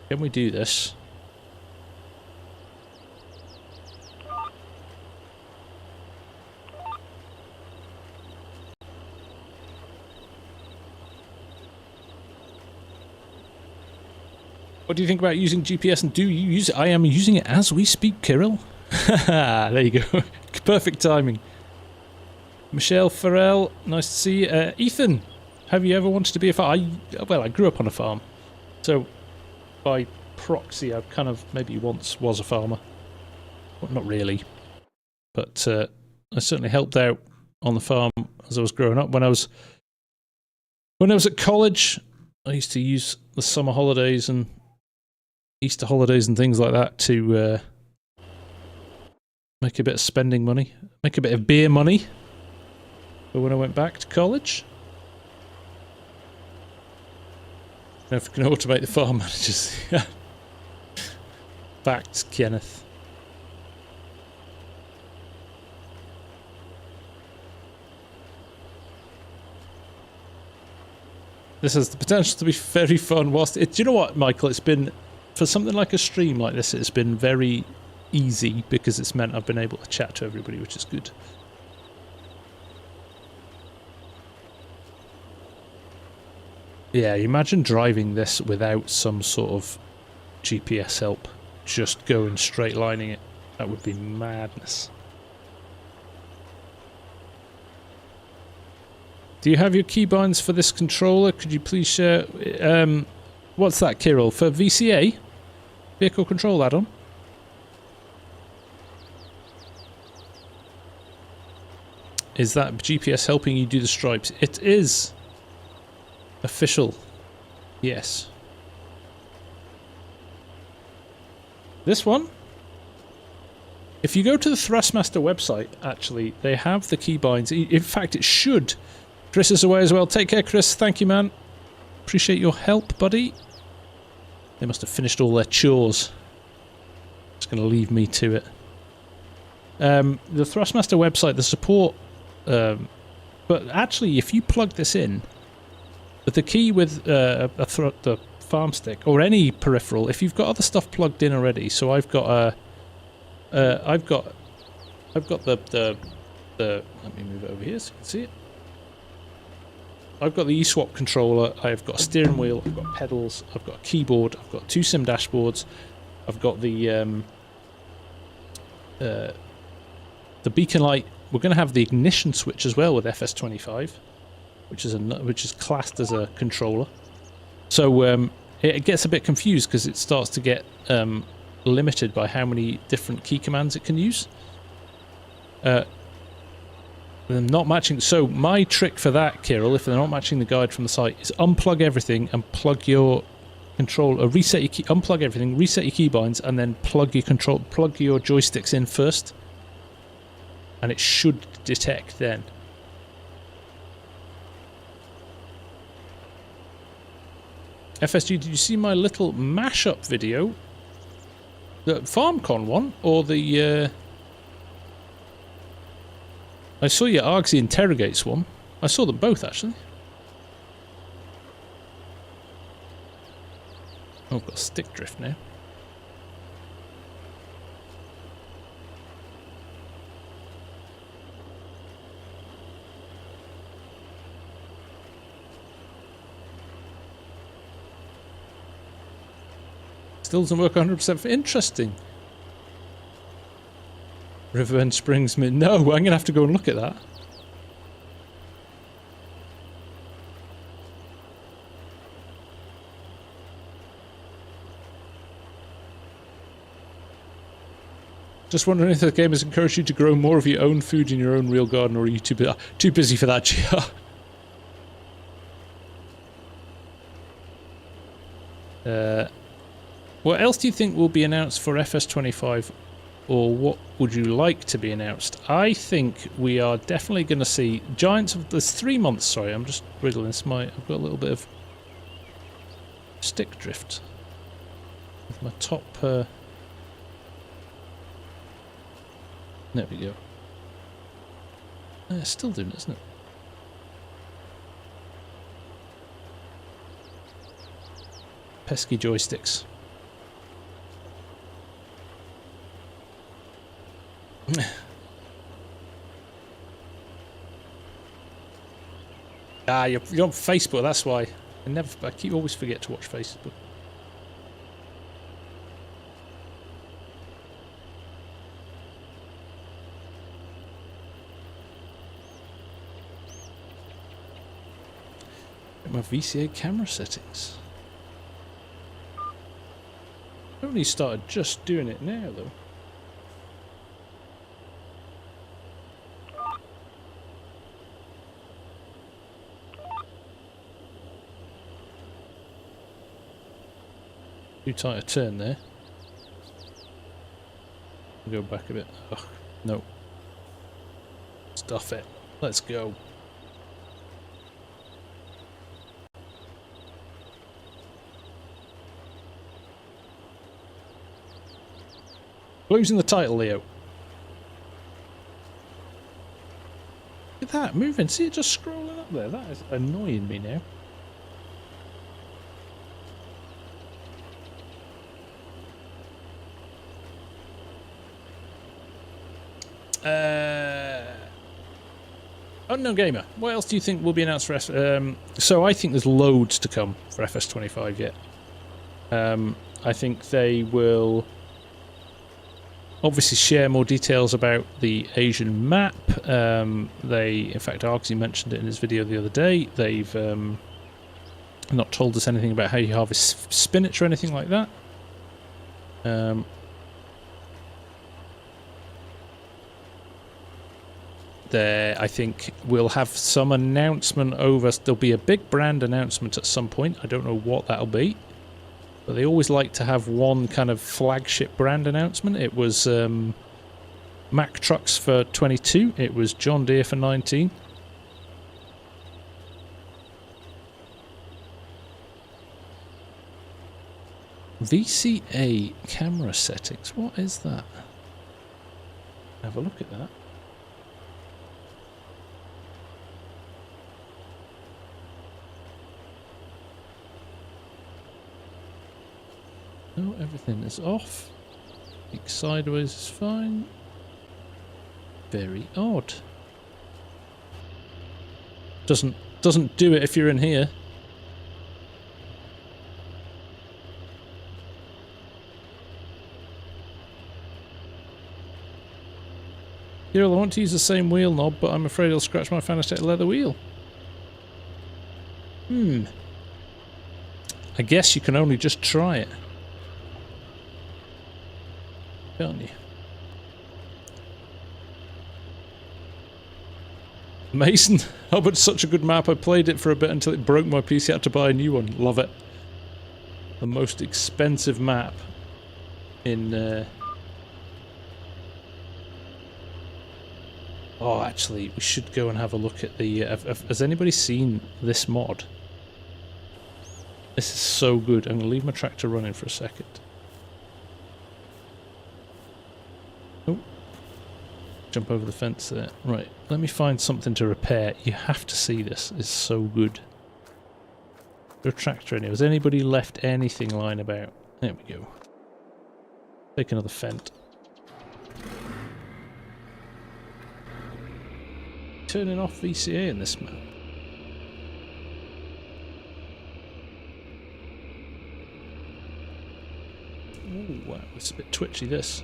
Can we do this? What do you think about using GPS, and do you use it? I am using it as we speak, Kirill. There you go. Perfect timing. Michelle Farrell, nice to see you. Ethan, have you ever wanted to be a farmer? Well, I grew up on a farm. So, by proxy, I kind of maybe once was a farmer. Well, not really. But I certainly helped out on the farm as I was growing up. When I was at college, I used to use the summer holidays and Easter holidays and things like that to make a bit of spending money, make a bit of beer money. But when I went back to college, I don't know if we can automate the farm managers. Facts, Kenneth. This has the potential to be very fun. Do you know what, Michael? It's been, for something like a stream like this, it's been very easy because it's meant I've been able to chat to everybody, which is good. Yeah, imagine driving this without some sort of GPS help, just going straight lining it. That would be madness. Do you have your keybinds for this controller? Could you please share... what's that, Kirill? For VCA? Vehicle Control Add-on? Is that GPS helping you do the stripes? It is. Official. Yes. This one? If you go to the Thrustmaster website, actually, they have the keybinds. In fact, it should. Chris is away as well. Take care, Chris. Thank you, man. Appreciate your help, buddy. They must have finished all their chores. Just going to leave me to it. The Thrustmaster website, the support... but actually, if you plug this in, the key with the farm stick, or any peripheral, if you've got other stuff plugged in already, so I've got a... I've got the let me move it over here so you can see it. I've got the eSwap controller, I've got a steering wheel, I've got pedals, I've got a keyboard, I've got 2 sim dashboards, I've got the beacon light. We're going to have the ignition switch as well with FS22, which is classed as a controller. So it gets a bit confused because it starts to get limited by how many different key commands it can use. Not matching. So my trick for that, Kirill, if they're not matching the guide from the site, is unplug everything and plug your control, reset your key, unplug everything, reset your keybinds, and then plug your joysticks in first, and it should detect then. FSG, did you see my little mashup video? The FarmCon one, or the... I saw your Argsy Interrogates one. I saw them both, actually. Oh, I've got stick drift now. Still doesn't work 100% for interesting. Riverbend Springs Mid. No, I'm going to have to go and look at that. Just wondering if the game has encouraged you to grow more of your own food in your own real garden, or are you too busy for that, GR? What else do you think will be announced for FS22, or what would you like to be announced? I think we are definitely going to see Giants of... There's 3 months, sorry, I'm just riddling this. I've got a little bit of stick drift with my top... There we go. It's still doing it, isn't it? Pesky joysticks. You're on Facebook, that's why. I always forget to watch Facebook. My VCA camera settings. I only started just doing it now, though. Too tight a turn there. Go back a bit. Ugh, no. Stuff it. Let's go. Losing the title, Leo. Look at that, moving. See it just scrolling up there? That is annoying me now. Unknown Gamer, what else do you think will be announced for so I think there's loads to come for FS22 yet. I think they will... obviously share more details about the Asian map. In fact, Argsy mentioned it in his video the other day. They've not told us anything about how you harvest spinach or anything like that. I think we'll have some announcement over. There'll be a big brand announcement at some point. I don't know what that'll be, but they always like to have one kind of flagship brand announcement. It was Mack trucks for 22. It was John Deere for 19. VCA camera settings. What is that? Have a look at that. No, everything is off. Peek sideways is fine. Very odd. Doesn't do it if you're in here. Kirill, I want to use the same wheel knob, but I'm afraid it'll scratch my Fanatec leather wheel. I guess you can only just try it. Can't you? Mason, Hubbard's such a good map. I played it for a bit until it broke my PC. I had to buy a new one. Love it. The most expensive map in... Oh, actually, we should go and have a look at the... has anybody seen this mod? This is so good. I'm going to leave my tractor running for a second. Oh. Jump over the fence there. Right, let me find something to repair. You have to see this. It's so good. Your tractor in here. Has anybody left anything lying about? There we go. Take another fent. Turning off VCA in this map. Oh wow, it's a bit twitchy this.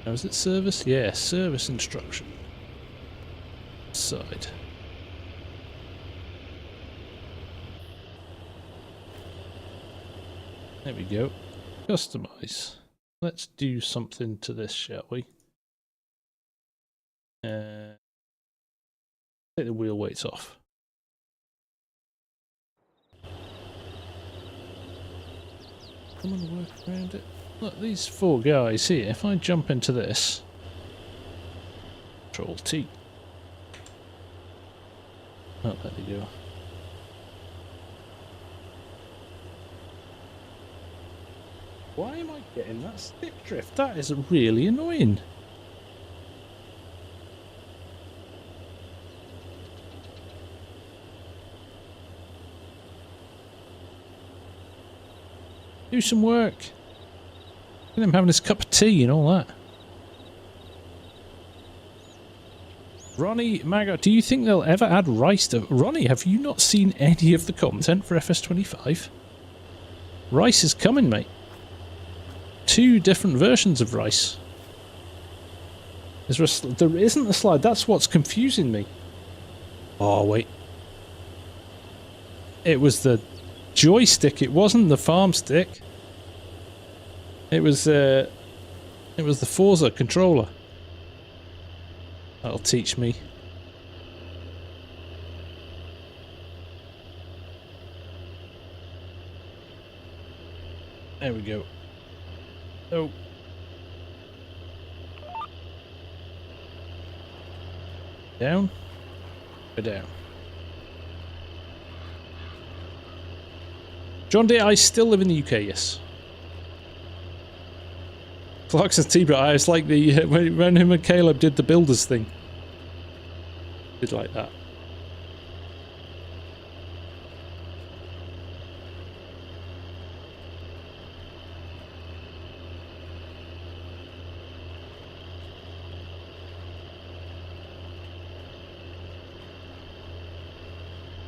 Now is it service? Yeah, service instruction. Side. There we go. Customize. Let's do something to this, shall we? Take the wheel weights off. I'm gonna work around it. Look, these four guys here, if I jump into this, Control T. Oh, there we go. Why am I getting that stick drift? That is really annoying. Do some work. Look at him having his cup of tea and all that. Ronnie Mago, do you think they'll ever add rice to... Ronnie, have you not seen any of the content for FS25? Rice is coming, mate. 2 different versions of rice. There isn't a slide. That's what's confusing me. Oh, wait. It was the joystick. It wasn't the farm stick. It was the Forza controller. That'll teach me. There we go. Oh. Down. Go down. John Deere, I still live in the UK, yes. Clarkson's T-Bra, I was like the when him and Caleb did the builders thing. Did like that.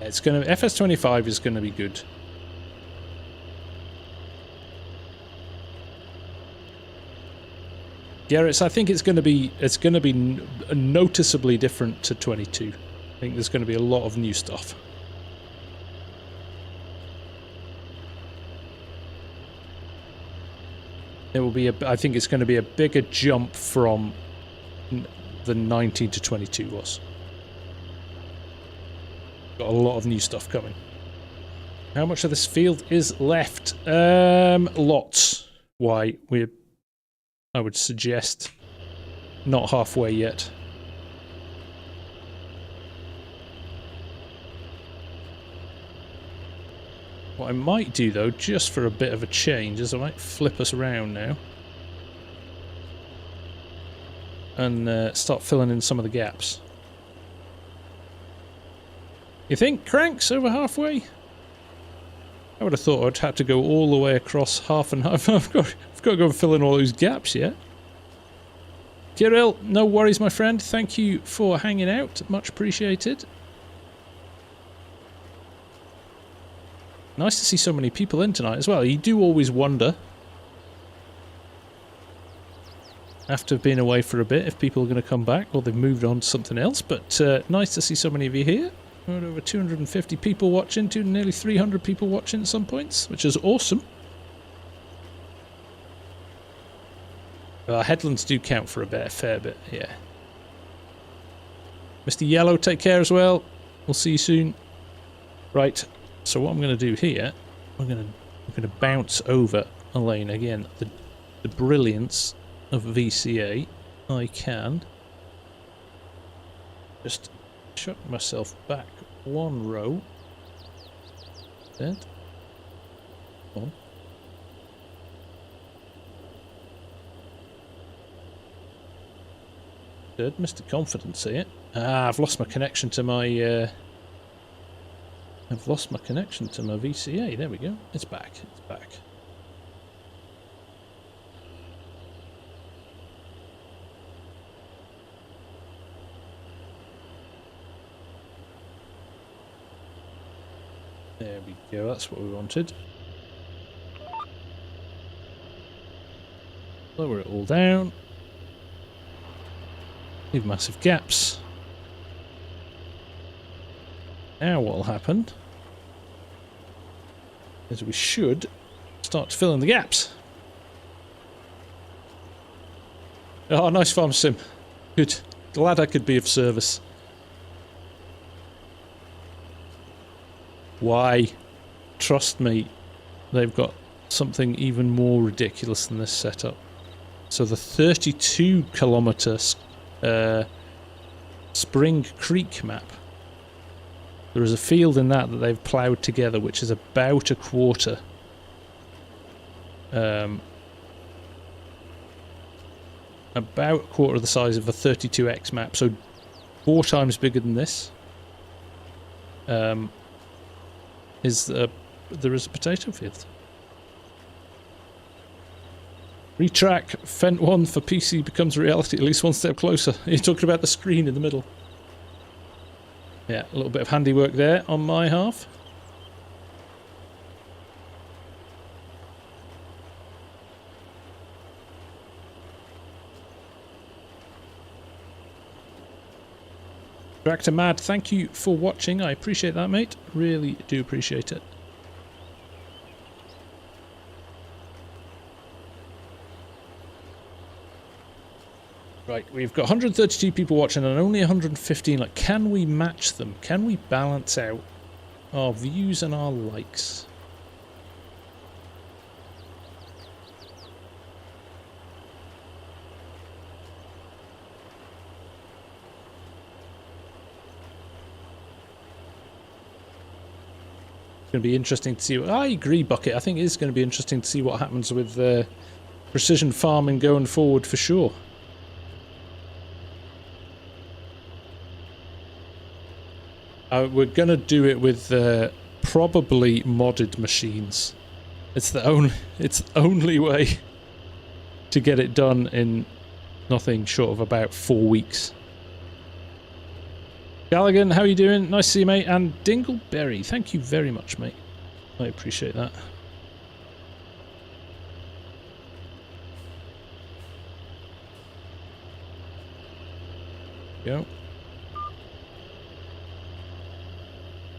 It's gonna FS25 is gonna be good. Garrett's, I think it's going to be noticeably different to 22. I think there's going to be a lot of new stuff. It will be I think it's going to be a bigger jump from the 19 to 22 was. Got a lot of new stuff coming. How much of this field is left? Lots. Why? I would suggest not halfway yet. What I might do though, just for a bit of a change, is I might flip us around now and start filling in some of the gaps. You think Crank's over halfway? I would have thought I'd have to go all the way across half and half. I've got to go and fill in all those gaps yet. Kirill, no worries, my friend. Thank you for hanging out. Much appreciated. Nice to see so many people in tonight as well. You do always wonder, after being away for a bit, if people are going to come back or they've moved on to something else. But nice to see so many of you here. Over 250 people watching, nearly 300 people watching at some points, which is awesome. Headlands do count for a fair bit, yeah. Mr. Yellow, take care as well. We'll see you soon. Right, so what I'm going to do here, I'm going to bounce over a lane again. The brilliance of VCA, I can just chuck myself back one row. Dead. On. Good, Mr. Confidence here. Ah, I've lost my connection to my VCA. There we go. It's back. It's back. There we go. That's what we wanted. Lower it all down. Leave massive gaps. Now what will happen is we should start to fill in the gaps. Oh, nice farm sim. Good. Glad I could be of service. Why? Trust me, they've got something even more ridiculous than this setup. So the 32 kilometre Spring Creek map. There is a field in that they've ploughed together, which is about a quarter. About a quarter of the size of a 32x map, so 4 times bigger than this. There is a potato field. Retrack Fent 1 for PC becomes a reality, at least one step closer. You're talking about the screen in the middle. Yeah, a little bit of handiwork there on my half. Tractor Mad, thank you for watching. I appreciate that, mate. Really do appreciate it. Right, we've got 132 people watching and only 115. Like, can we match them? Can we balance out our views and our likes? It's going to be interesting to see. I agree, Bucket. I think it is going to be interesting to see what happens with precision farming going forward for sure. We're going to do it with probably modded machines. It's the only way to get it done in nothing short of about 4 weeks. Galligan, how are you doing? Nice to see you, mate. And Dingleberry, thank you very much, mate. I appreciate that. Go.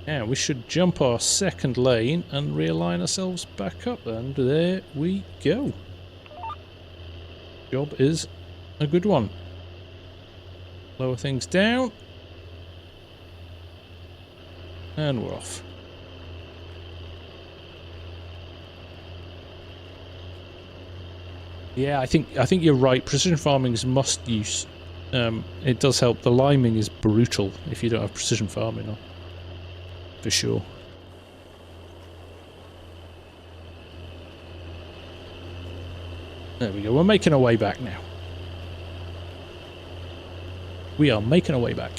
Now we should jump our second lane and realign ourselves back up, and there we go. Job is a good one. Lower things down. And we're off. Yeah, I think you're right. Precision farming is must use. It does help. The liming is brutal if you don't have precision farming on. For sure. There we go. We're making our way back now. We are making our way back.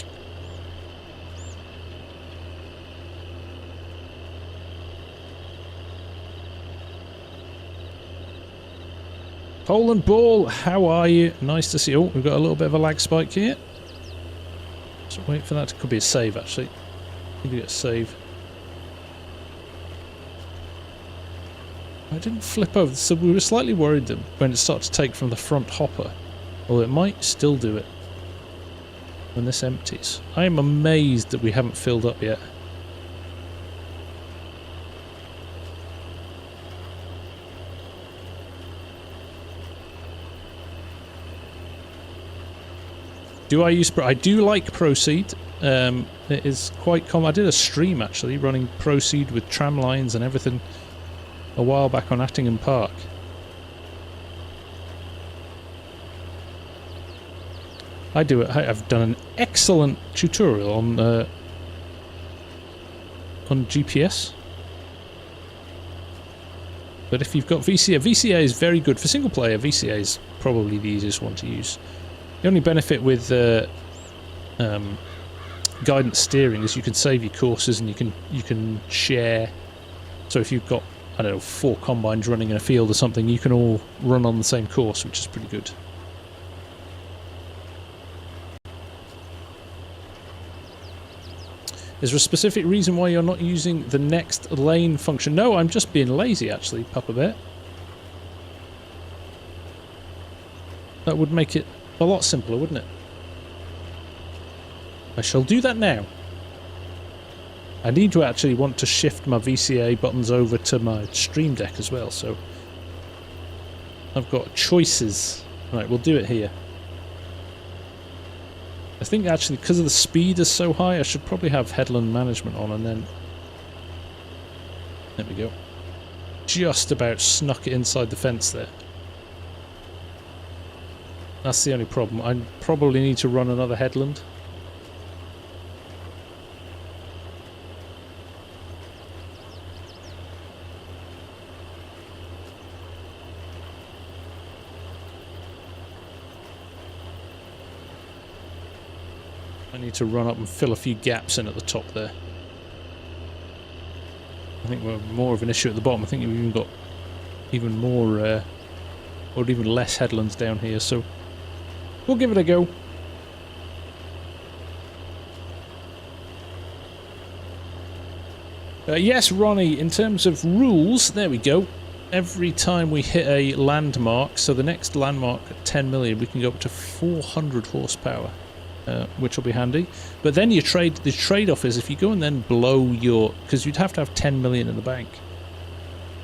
Poland Ball, how are you? Nice to see you. Oh, we've got a little bit of a lag spike here. So wait for that. It could be a save, actually. I think we get a save. I didn't flip over, so we were slightly worried that when it started to take from the front hopper, well, it might still do it when this empties. I am amazed that we haven't filled up yet. Do I use... I do like Proceed. It is quite common. I did a stream, actually, running Proceed with tram lines and everything a while back on Attingham Park. I do it. I've done an excellent tutorial on GPS. But if you've got VCA... VCA is very good. For single player, VCA is probably the easiest one to use. The only benefit with guidance steering is you can save your courses and you can share. So if you've got, I don't know, 4 combines running in a field or something, you can all run on the same course, which is pretty good. Is there a specific reason why you're not using the next lane function? No, I'm just being lazy, actually, Papa Bear. That would make it a lot simpler, wouldn't it? I shall do that now. I need to actually want to shift my VCA buttons over to my Stream Deck as well, so I've got choices. Right, we'll do it here. I think actually because of the speed is so high, I should probably have headland management on, and then there we go. Just about snuck it inside the fence there. That's the only problem. I probably need to run another headland. I need to run up and fill a few gaps in at the top there. I think we're more of an issue at the bottom. I think we've even got even more, or even less headlands down here, so we'll give it a go. Yes, Ronnie, in terms of rules, there we go. Every time we hit a landmark, so the next landmark at 10 million, we can go up to 400 horsepower, which will be handy. But then the trade-off is if you go and then blow your... because you'd have to have 10 million in the bank.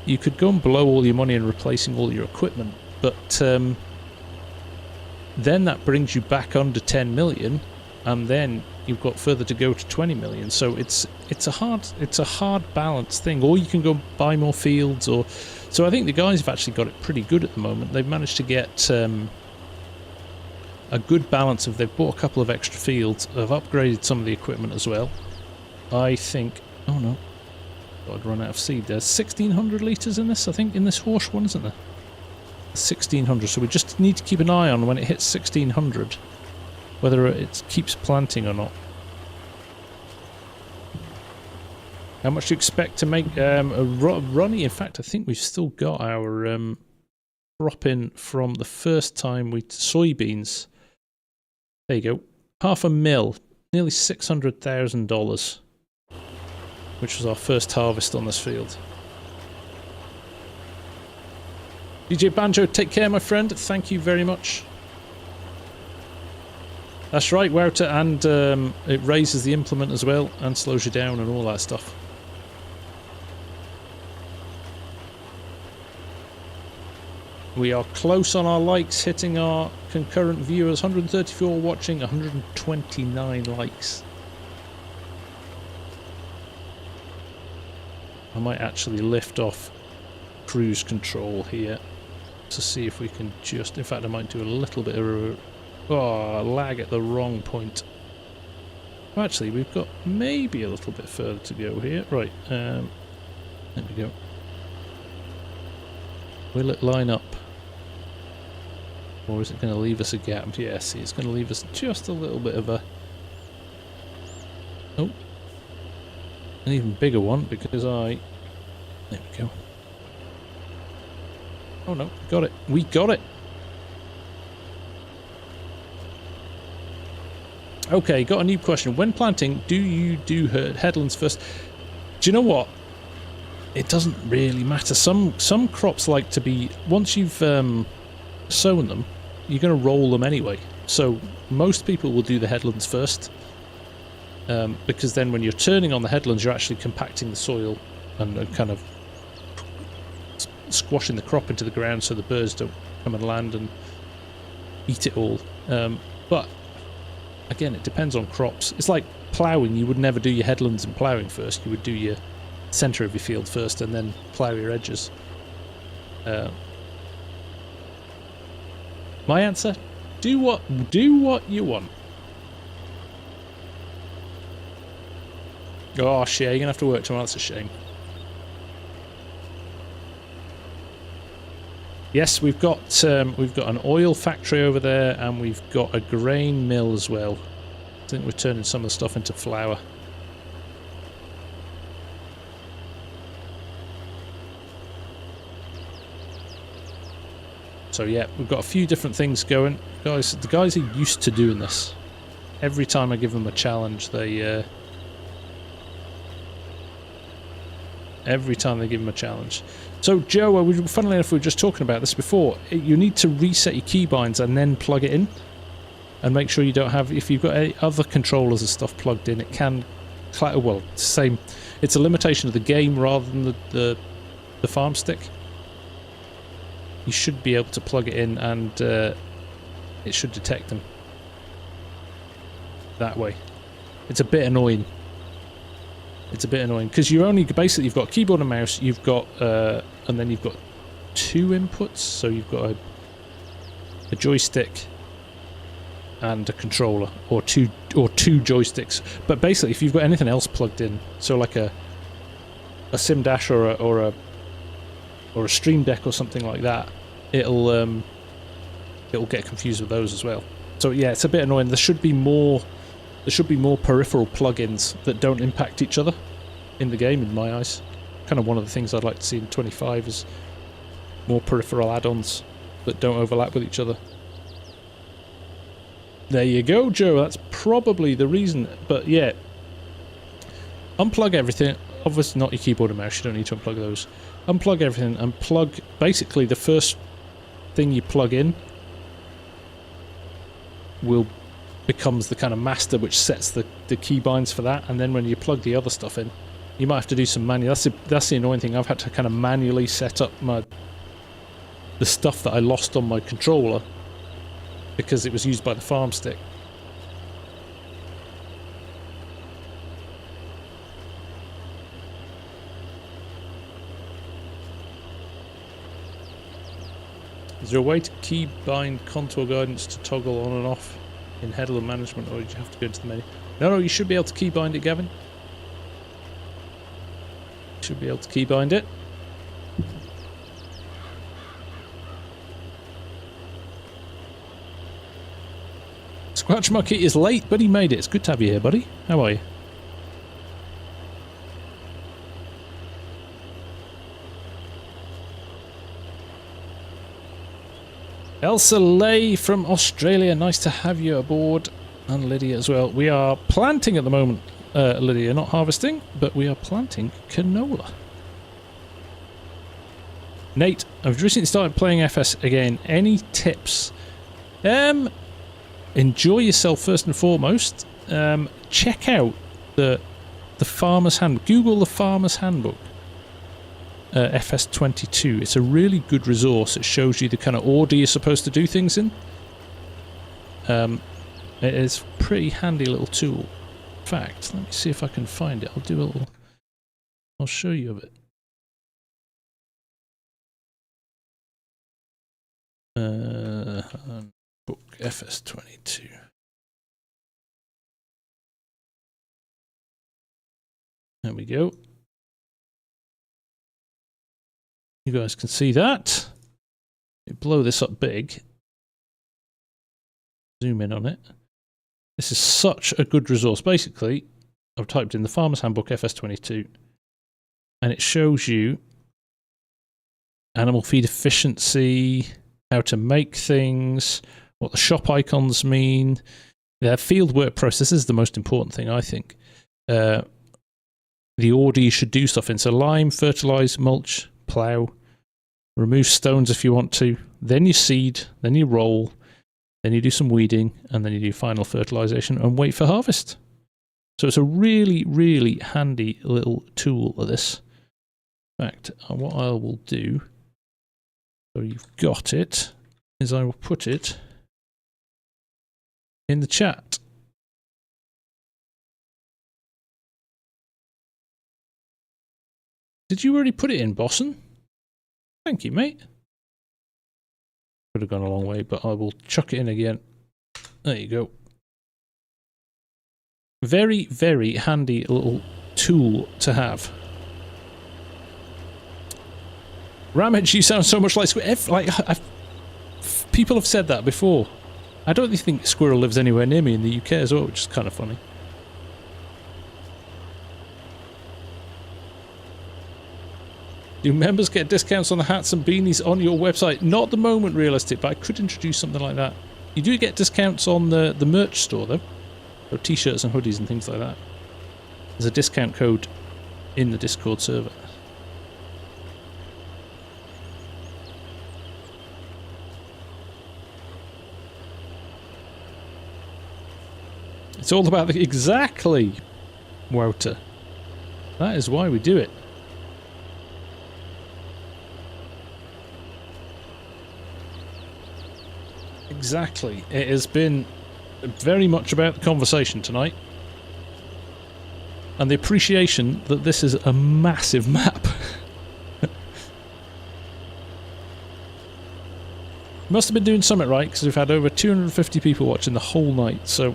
You could go and blow all your money in replacing all your equipment, but... then that brings you back under 10 million, and then you've got further to go to 20 million. So it's a hard balance thing. Or you can go buy more fields, or so I think the guys have actually got it pretty good at the moment. They've managed to get a good balance of, they've bought a couple of extra fields, have upgraded some of the equipment as well. I think, oh no, I'd run out of seed. There's 1600 litres in this, I think, in this horse one, isn't there? 1600, so we just need to keep an eye on when it hits 1600 whether it keeps planting or not. How much do you expect to make Ronnie? In fact, I think we've still got our crop in from the first time we soybeans. There you go, $500,000, nearly $600,000, which was our first harvest on this field. DJ Banjo, take care, my friend. Thank you very much. That's right, Wouter, and it raises the implement as well and slows you down and all that stuff. We are close on our likes, hitting our concurrent viewers. 134 watching, 129 likes. I might actually lift off cruise control here to see if we can just... In fact, I might do a little bit of a... Oh, lag at the wrong point. Actually, we've got maybe a little bit further to go here. Right, there we go. Will it line up? Or is it going to leave us a gap? Yeah, see, it's going to leave us just a little bit of a... Oh. An even bigger one, because I... There we go. Oh no, got it. We got it! Okay, got a new question. When planting, do you do headlands first? Do you know what? It doesn't really matter. Some crops like to be... Once you've sown them, you're going to roll them anyway. So most people will do the headlands first. Because then when you're turning on the headlands, you're actually compacting the soil and kind of squashing the crop into the ground so the birds don't come and land and eat it all. But again, it depends on crops. It's like ploughing. You would never do your headlands and ploughing first. You would do your centre of your field first and then plough your edges. My answer? Do what you want. Oh shit, you're gonna have to work tomorrow, that's a shame. Yes, we've got an oil factory over there and we've got a grain mill as well. I think we're turning some of the stuff into flour. So yeah, we've got a few different things going. Guys, the guys are used to doing this. Every time I give them a challenge, they every time they give them a challenge. So Joe, funnily enough, we were just talking about this before. You need to reset your keybinds and then plug it in, and make sure you don't have. If you've got any other controllers and stuff plugged in, it can. Well, it's the same. It's a limitation of the game rather than the farm stick. You should be able to plug it in and it should detect them that way. It's a bit annoying. It's a bit annoying because you're only basically you've got a keyboard and mouse. You've got and then you've got two inputs. So you've got a joystick and a controller, or two joysticks. But basically, if you've got anything else plugged in, so like a Sim Dash or a Stream Deck or something like that, it'll get confused with those as well. So yeah, it's a bit annoying. There should be more peripheral plugins that don't impact each other in the game, in my eyes. Kind of one of the things I'd like to see in 25 is more peripheral add-ons that don't overlap with each other. There you go, Joe. That's probably the reason. But yeah, unplug everything. Obviously not your keyboard and mouse. You don't need to unplug those. Unplug everything and plug basically the first thing you plug in becomes the kind of master which sets the keybinds for that, and then when you plug the other stuff in, you might have to do some manual. That's the annoying thing. I've had to kind of manually set up the stuff that I lost on my controller because it was used by the farm stick. Is there a way to keybind contour guidance to toggle on and off in headland management, or did you have to go into the menu? No, you should be able to keybind it, Gavin. Should be able to keybind it. Scratch Monkey is late, but he made it. It's good to have you here, buddy. How are you? Elsa Lay from Australia, nice to have you aboard, and Lydia as well. We are planting at the moment, Lydia, not harvesting, but we are planting canola. Nate, I've recently started playing FS again. Any tips? enjoy yourself first and foremost. Check out the Farmer's Handbook. Google the Farmer's Handbook. FS22. It's a really good resource. It shows you the kind of order you're supposed to do things in. It is a pretty handy little tool. In fact, let me see if I can find it. I'll show you of it. Book FS22. There we go. You guys can see that. Blow this up big. Zoom in on it. This is such a good resource. Basically, I've typed in the Farmer's Handbook FS22 and it shows you animal feed efficiency, how to make things, what the shop icons mean. Their field work process is the most important thing, I think. The order you should do stuff in. So lime, fertilize, mulch, plough, remove stones if you want to, then you seed, then you roll, then you do some weeding, and then you do final fertilization and wait for harvest. So it's a really, really handy little tool of this. In fact, what I will do, so you've got it, is I will put it in the chat. Did you already put it in, Bosson? Thank you, mate. Could have gone a long way, but I will chuck it in again. There you go. Very, very handy little tool to have. Ramage, you sound so much like Squirrel. People have said that before. I don't think Squirrel lives anywhere near me in the UK as well, which is kind of funny. Do members get discounts on the hats and beanies on your website? Not at the moment, Realistic, but I could introduce something like that. You do get discounts on the merch store, though. So t-shirts and hoodies and things like that. There's a discount code in the Discord server. It's all about the... Exactly, Wouter. That is why we do it. Exactly. It has been very much about the conversation tonight. And the appreciation that this is a massive map. Must have been doing something right, because we've had over 250 people watching the whole night. So,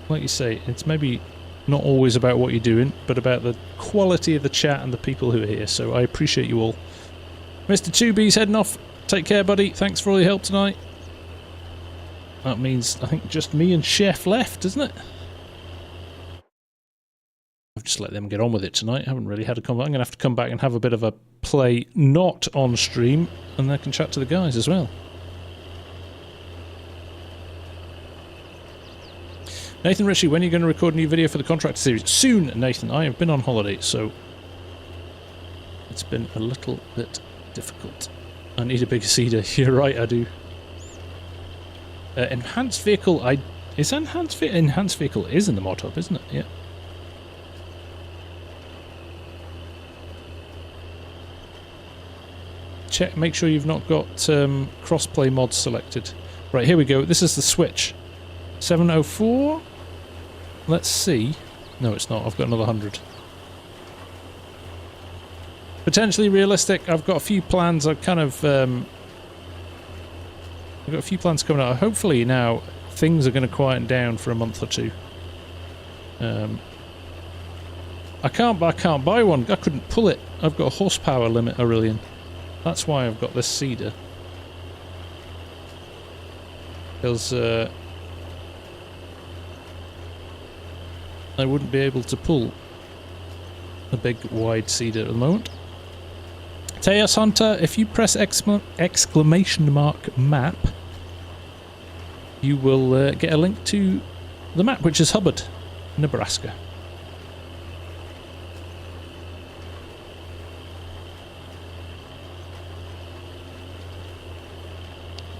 like you say, it's maybe not always about what you're doing, but about the quality of the chat and the people who are here. So I appreciate you all. Mr. 2B's heading off. Take care, buddy. Thanks for all your help tonight. That means, I think, just me and Chef left, isn't it? I've just let them get on with it tonight. I haven't really had a conversation. I'm going to have to come back and have a bit of a play not on stream, and I can chat to the guys as well. Nathan Ritchie, when are you going to record a new video for the Contractor series? Soon, Nathan. I have been on holiday, so it's been a little bit difficult. I need a bigger seeder. You're right, I do. Enhanced vehicle, enhanced vehicle is in the mod hub, isn't it? Yeah. Check, make sure you've not got crossplay mods selected. Right, here we go. This is the switch. 704. Let's see. No, it's not. I've got another 100. Potentially realistic. I've got a few plans. I've kind of I've got a few plans coming out. Hopefully now things are going to quieten down for a month or two. I can't buy one. I couldn't pull it. I've got a horsepower limit, Aurelian. That's why I've got this seeder. Because I wouldn't be able to pull a big wide seeder at the moment. Teos Hunter, if you press exclamation mark map, you will get a link to the map, which is Hubbard, Nebraska.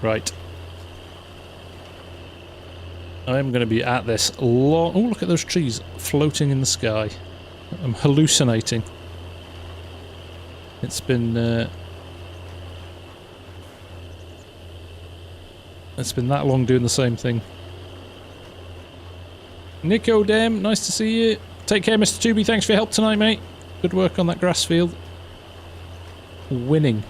Right. I'm going to be at this long... Oh, look at those trees floating in the sky. I'm hallucinating. It's been that long doing the same thing. Nico Dem, nice to see you. Take care, Mr. Tubey. Thanks for your help tonight, mate. Good work on that grass field. Winning.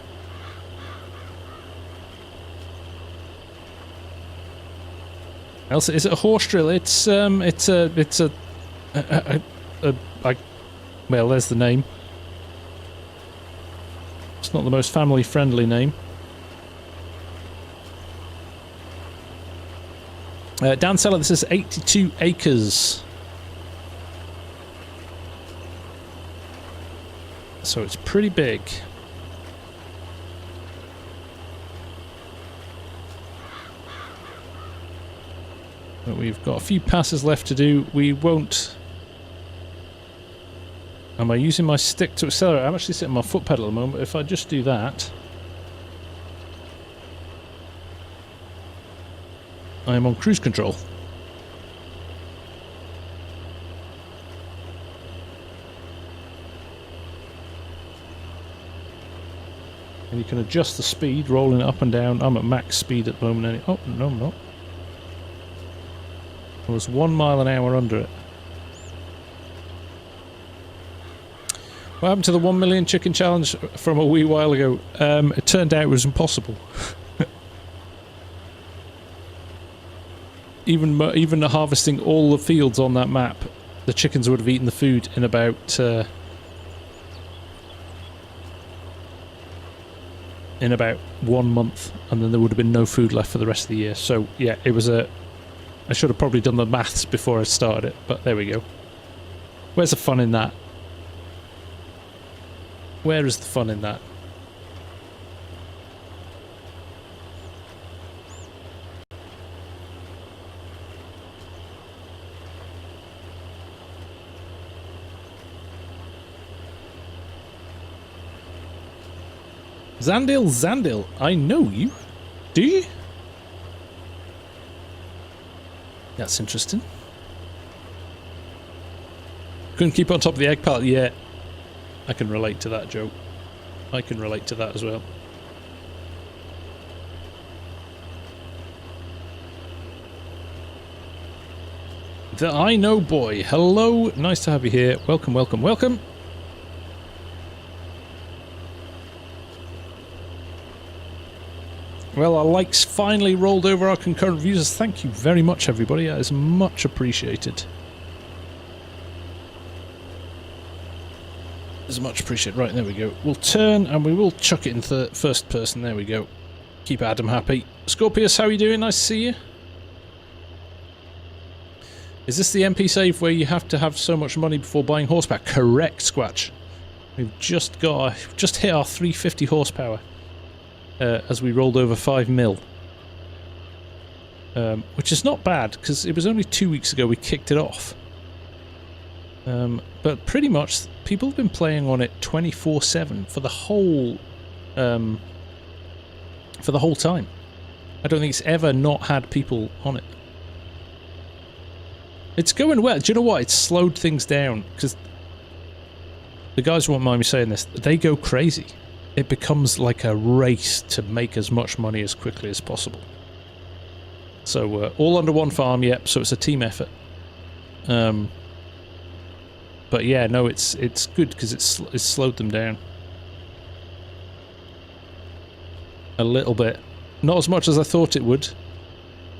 Elsa, is it a horse drill? It's well, there's the name. It's not the most family-friendly name. Dan Seller, this is 82 acres. So it's pretty big. But we've got a few passes left to do. We won't... Am I using my stick to accelerate? I'm actually sitting on my foot pedal at the moment, but if I just do that... I am on cruise control. And you can adjust the speed, rolling it up and down. I'm at max speed at the moment. Oh, no, I'm not. I was 1 mile an hour under it. What happened to the 1 million chicken challenge from a wee while ago? It turned out it was impossible. Even harvesting all the fields on that map, the chickens would have eaten the food in about 1 month, and then there would have been no food left for the rest of the year. So yeah, it was a... I should have probably done the maths before I started it, but there we go. Where's the fun in that? Where is the fun in that? Zandil, I know you. Do you? That's interesting. Couldn't keep on top of the egg pallet yet. I can relate to that, Joe. I can relate to that as well. The I Know Boy. Hello, nice to have you here. Welcome, welcome, welcome. Well, our likes finally rolled over our concurrent views. Thank you very much, everybody. That is much appreciated. It's much appreciated. Right, there we go. We'll turn and we will chuck it in first person. There we go. Keep Adam happy. Scorpius, how are you doing? Nice to see you. Is this the MP save where you have to have so much money before buying horsepower? Correct, Squatch. We've just hit our 350 horsepower. As we rolled over 5 mil. Which is not bad, because it was only 2 weeks ago we kicked it off. But pretty much, people have been playing on it 24/7 for the whole time. I don't think it's ever not had people on it. It's going well. Do you know what? It's slowed things down, because the guys won't mind me saying this, they go crazy. It becomes like a race to make as much money as quickly as possible. So all under one farm, yep. So it's a team effort. But yeah, no, it's good because it's slowed them down a little bit. Not as much as I thought it would.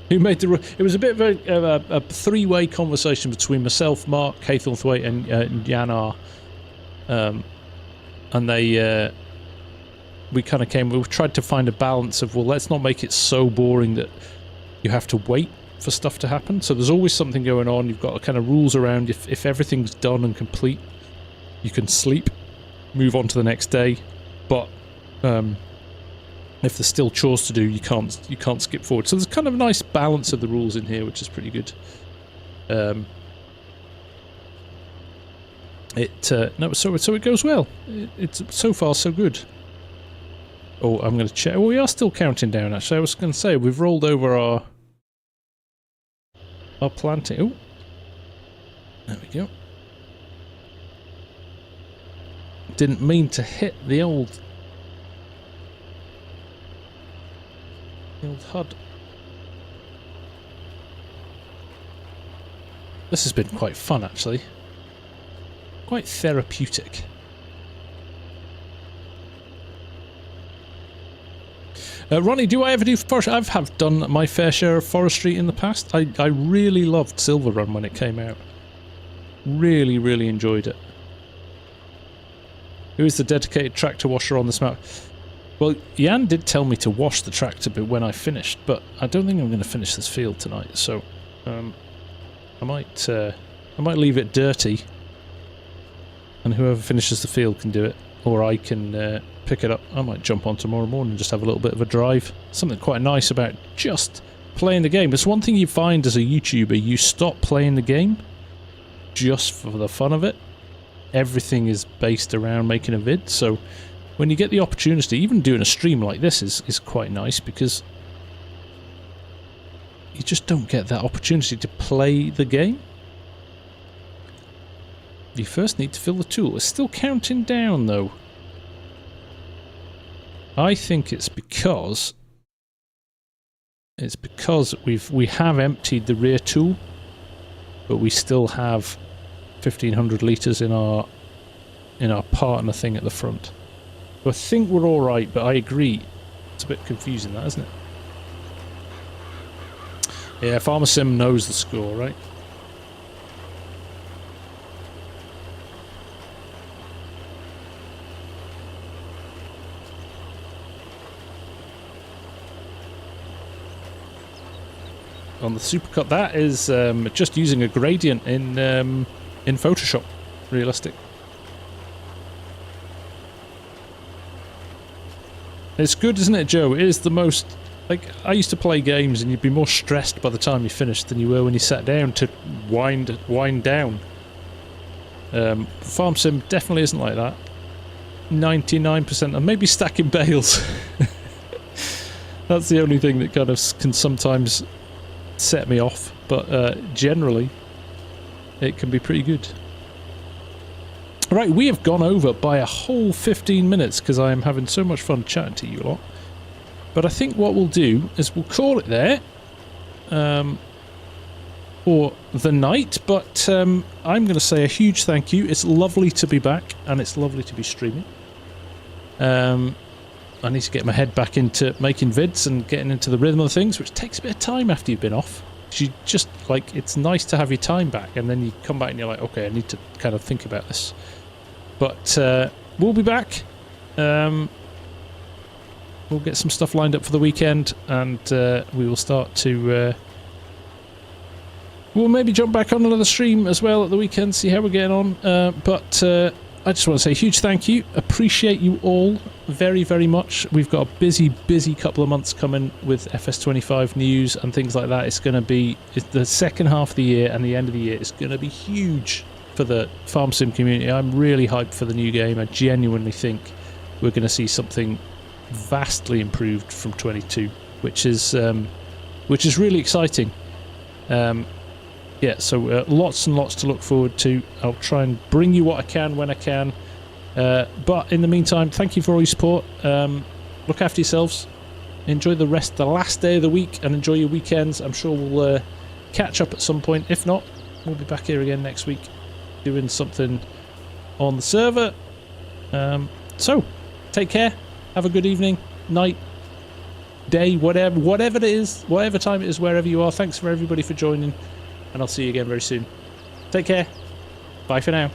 Who made the? It was a bit of a three-way conversation between myself, Mark, Haythornthwaite, and Yanar, and they. We kind of we tried to find a balance of, well, let's not make it so boring that you have to wait for stuff to happen. So there's always something going on. You've got kind of rules around if everything's done and complete, you can sleep, move on to the next day. But if there's still chores to do, you can't skip forward. So there's kind of a nice balance of the rules in here, which is pretty good. No, so it goes well. It's so far so good. Oh, I'm going to check. Well, we are still counting down, actually. I was going to say, we've rolled over our... are planting. Oh, there we go. Didn't mean to hit the old HUD. This has been quite fun, actually. Quite therapeutic. Ronnie, do I ever do forestry? I have done my fair share of forestry in the past. I really loved Silver Run when it came out. Really, really enjoyed it. Who is the dedicated tractor washer on this map? Well, Jan did tell me to wash the tractor bit when I finished, but I don't think I'm going to finish this field tonight, so I might leave it dirty, and whoever finishes the field can do it, or I can pick it up. I might jump on tomorrow morning and just have a little bit of a drive. Something quite nice about just playing the game. It's one thing you find as a YouTuber, you stop playing the game just for the fun of it. Everything is based around making a vid, so when you get the opportunity, even doing a stream like this is quite nice, because you just don't get that opportunity to play the game. You first need to fill the tool. It's still counting down, though. I think it's because we have emptied the rear tool, but we still have 1,500 litres in our partner thing at the front. So I think we're all right, but I agree, it's a bit confusing, that, isn't it? Yeah, FarmSim knows the score, right? On the supercut, that is just using a gradient in Photoshop, realistic. It's good, isn't it, Joe? It is the most... Like, I used to play games and you'd be more stressed by the time you finished than you were when you sat down to wind down. FarmSim definitely isn't like that. 99%, and maybe stacking bales. That's the only thing that kind of can sometimes set me off, but generally it can be pretty good. Right, we have gone over by a whole 15 minutes because I am having so much fun chatting to you lot. But I think what we'll do is we'll call it there for the night. But I'm going to say a huge thank you. It's lovely to be back, and it's lovely to be streaming. I need to get my head back into making vids and getting into the rhythm of things, which takes a bit of time after you've been off. You just, like, it's nice to have your time back, and then you come back and you're like, okay, I need to kind of think about this. But we'll be back. We'll get some stuff lined up for the weekend, and we will start to... we'll maybe jump back on another stream as well at the weekend, see how we're getting on. But I just want to say a huge thank you. Appreciate you all very, very much. We've got a busy, busy couple of months coming with FS25 news and things like that. It's going to be the second half of the year, and the end of the year is going to be huge for the FarmSim community. I'm really hyped for the new game. I genuinely think we're going to see something vastly improved from 22, which is really exciting. Yeah, so lots and lots to look forward to. I'll try and bring you what I can when I can. But in the meantime, thank you for all your support. Look after yourselves. Enjoy the last day of the week, and enjoy your weekends. I'm sure we'll catch up at some point. If not, we'll be back here again next week doing something on the server. So, take care. Have a good evening, night, day, whatever it is, whatever time it is, wherever you are. Thanks for everybody for joining, and I'll see you again very soon. Take care. Bye for now.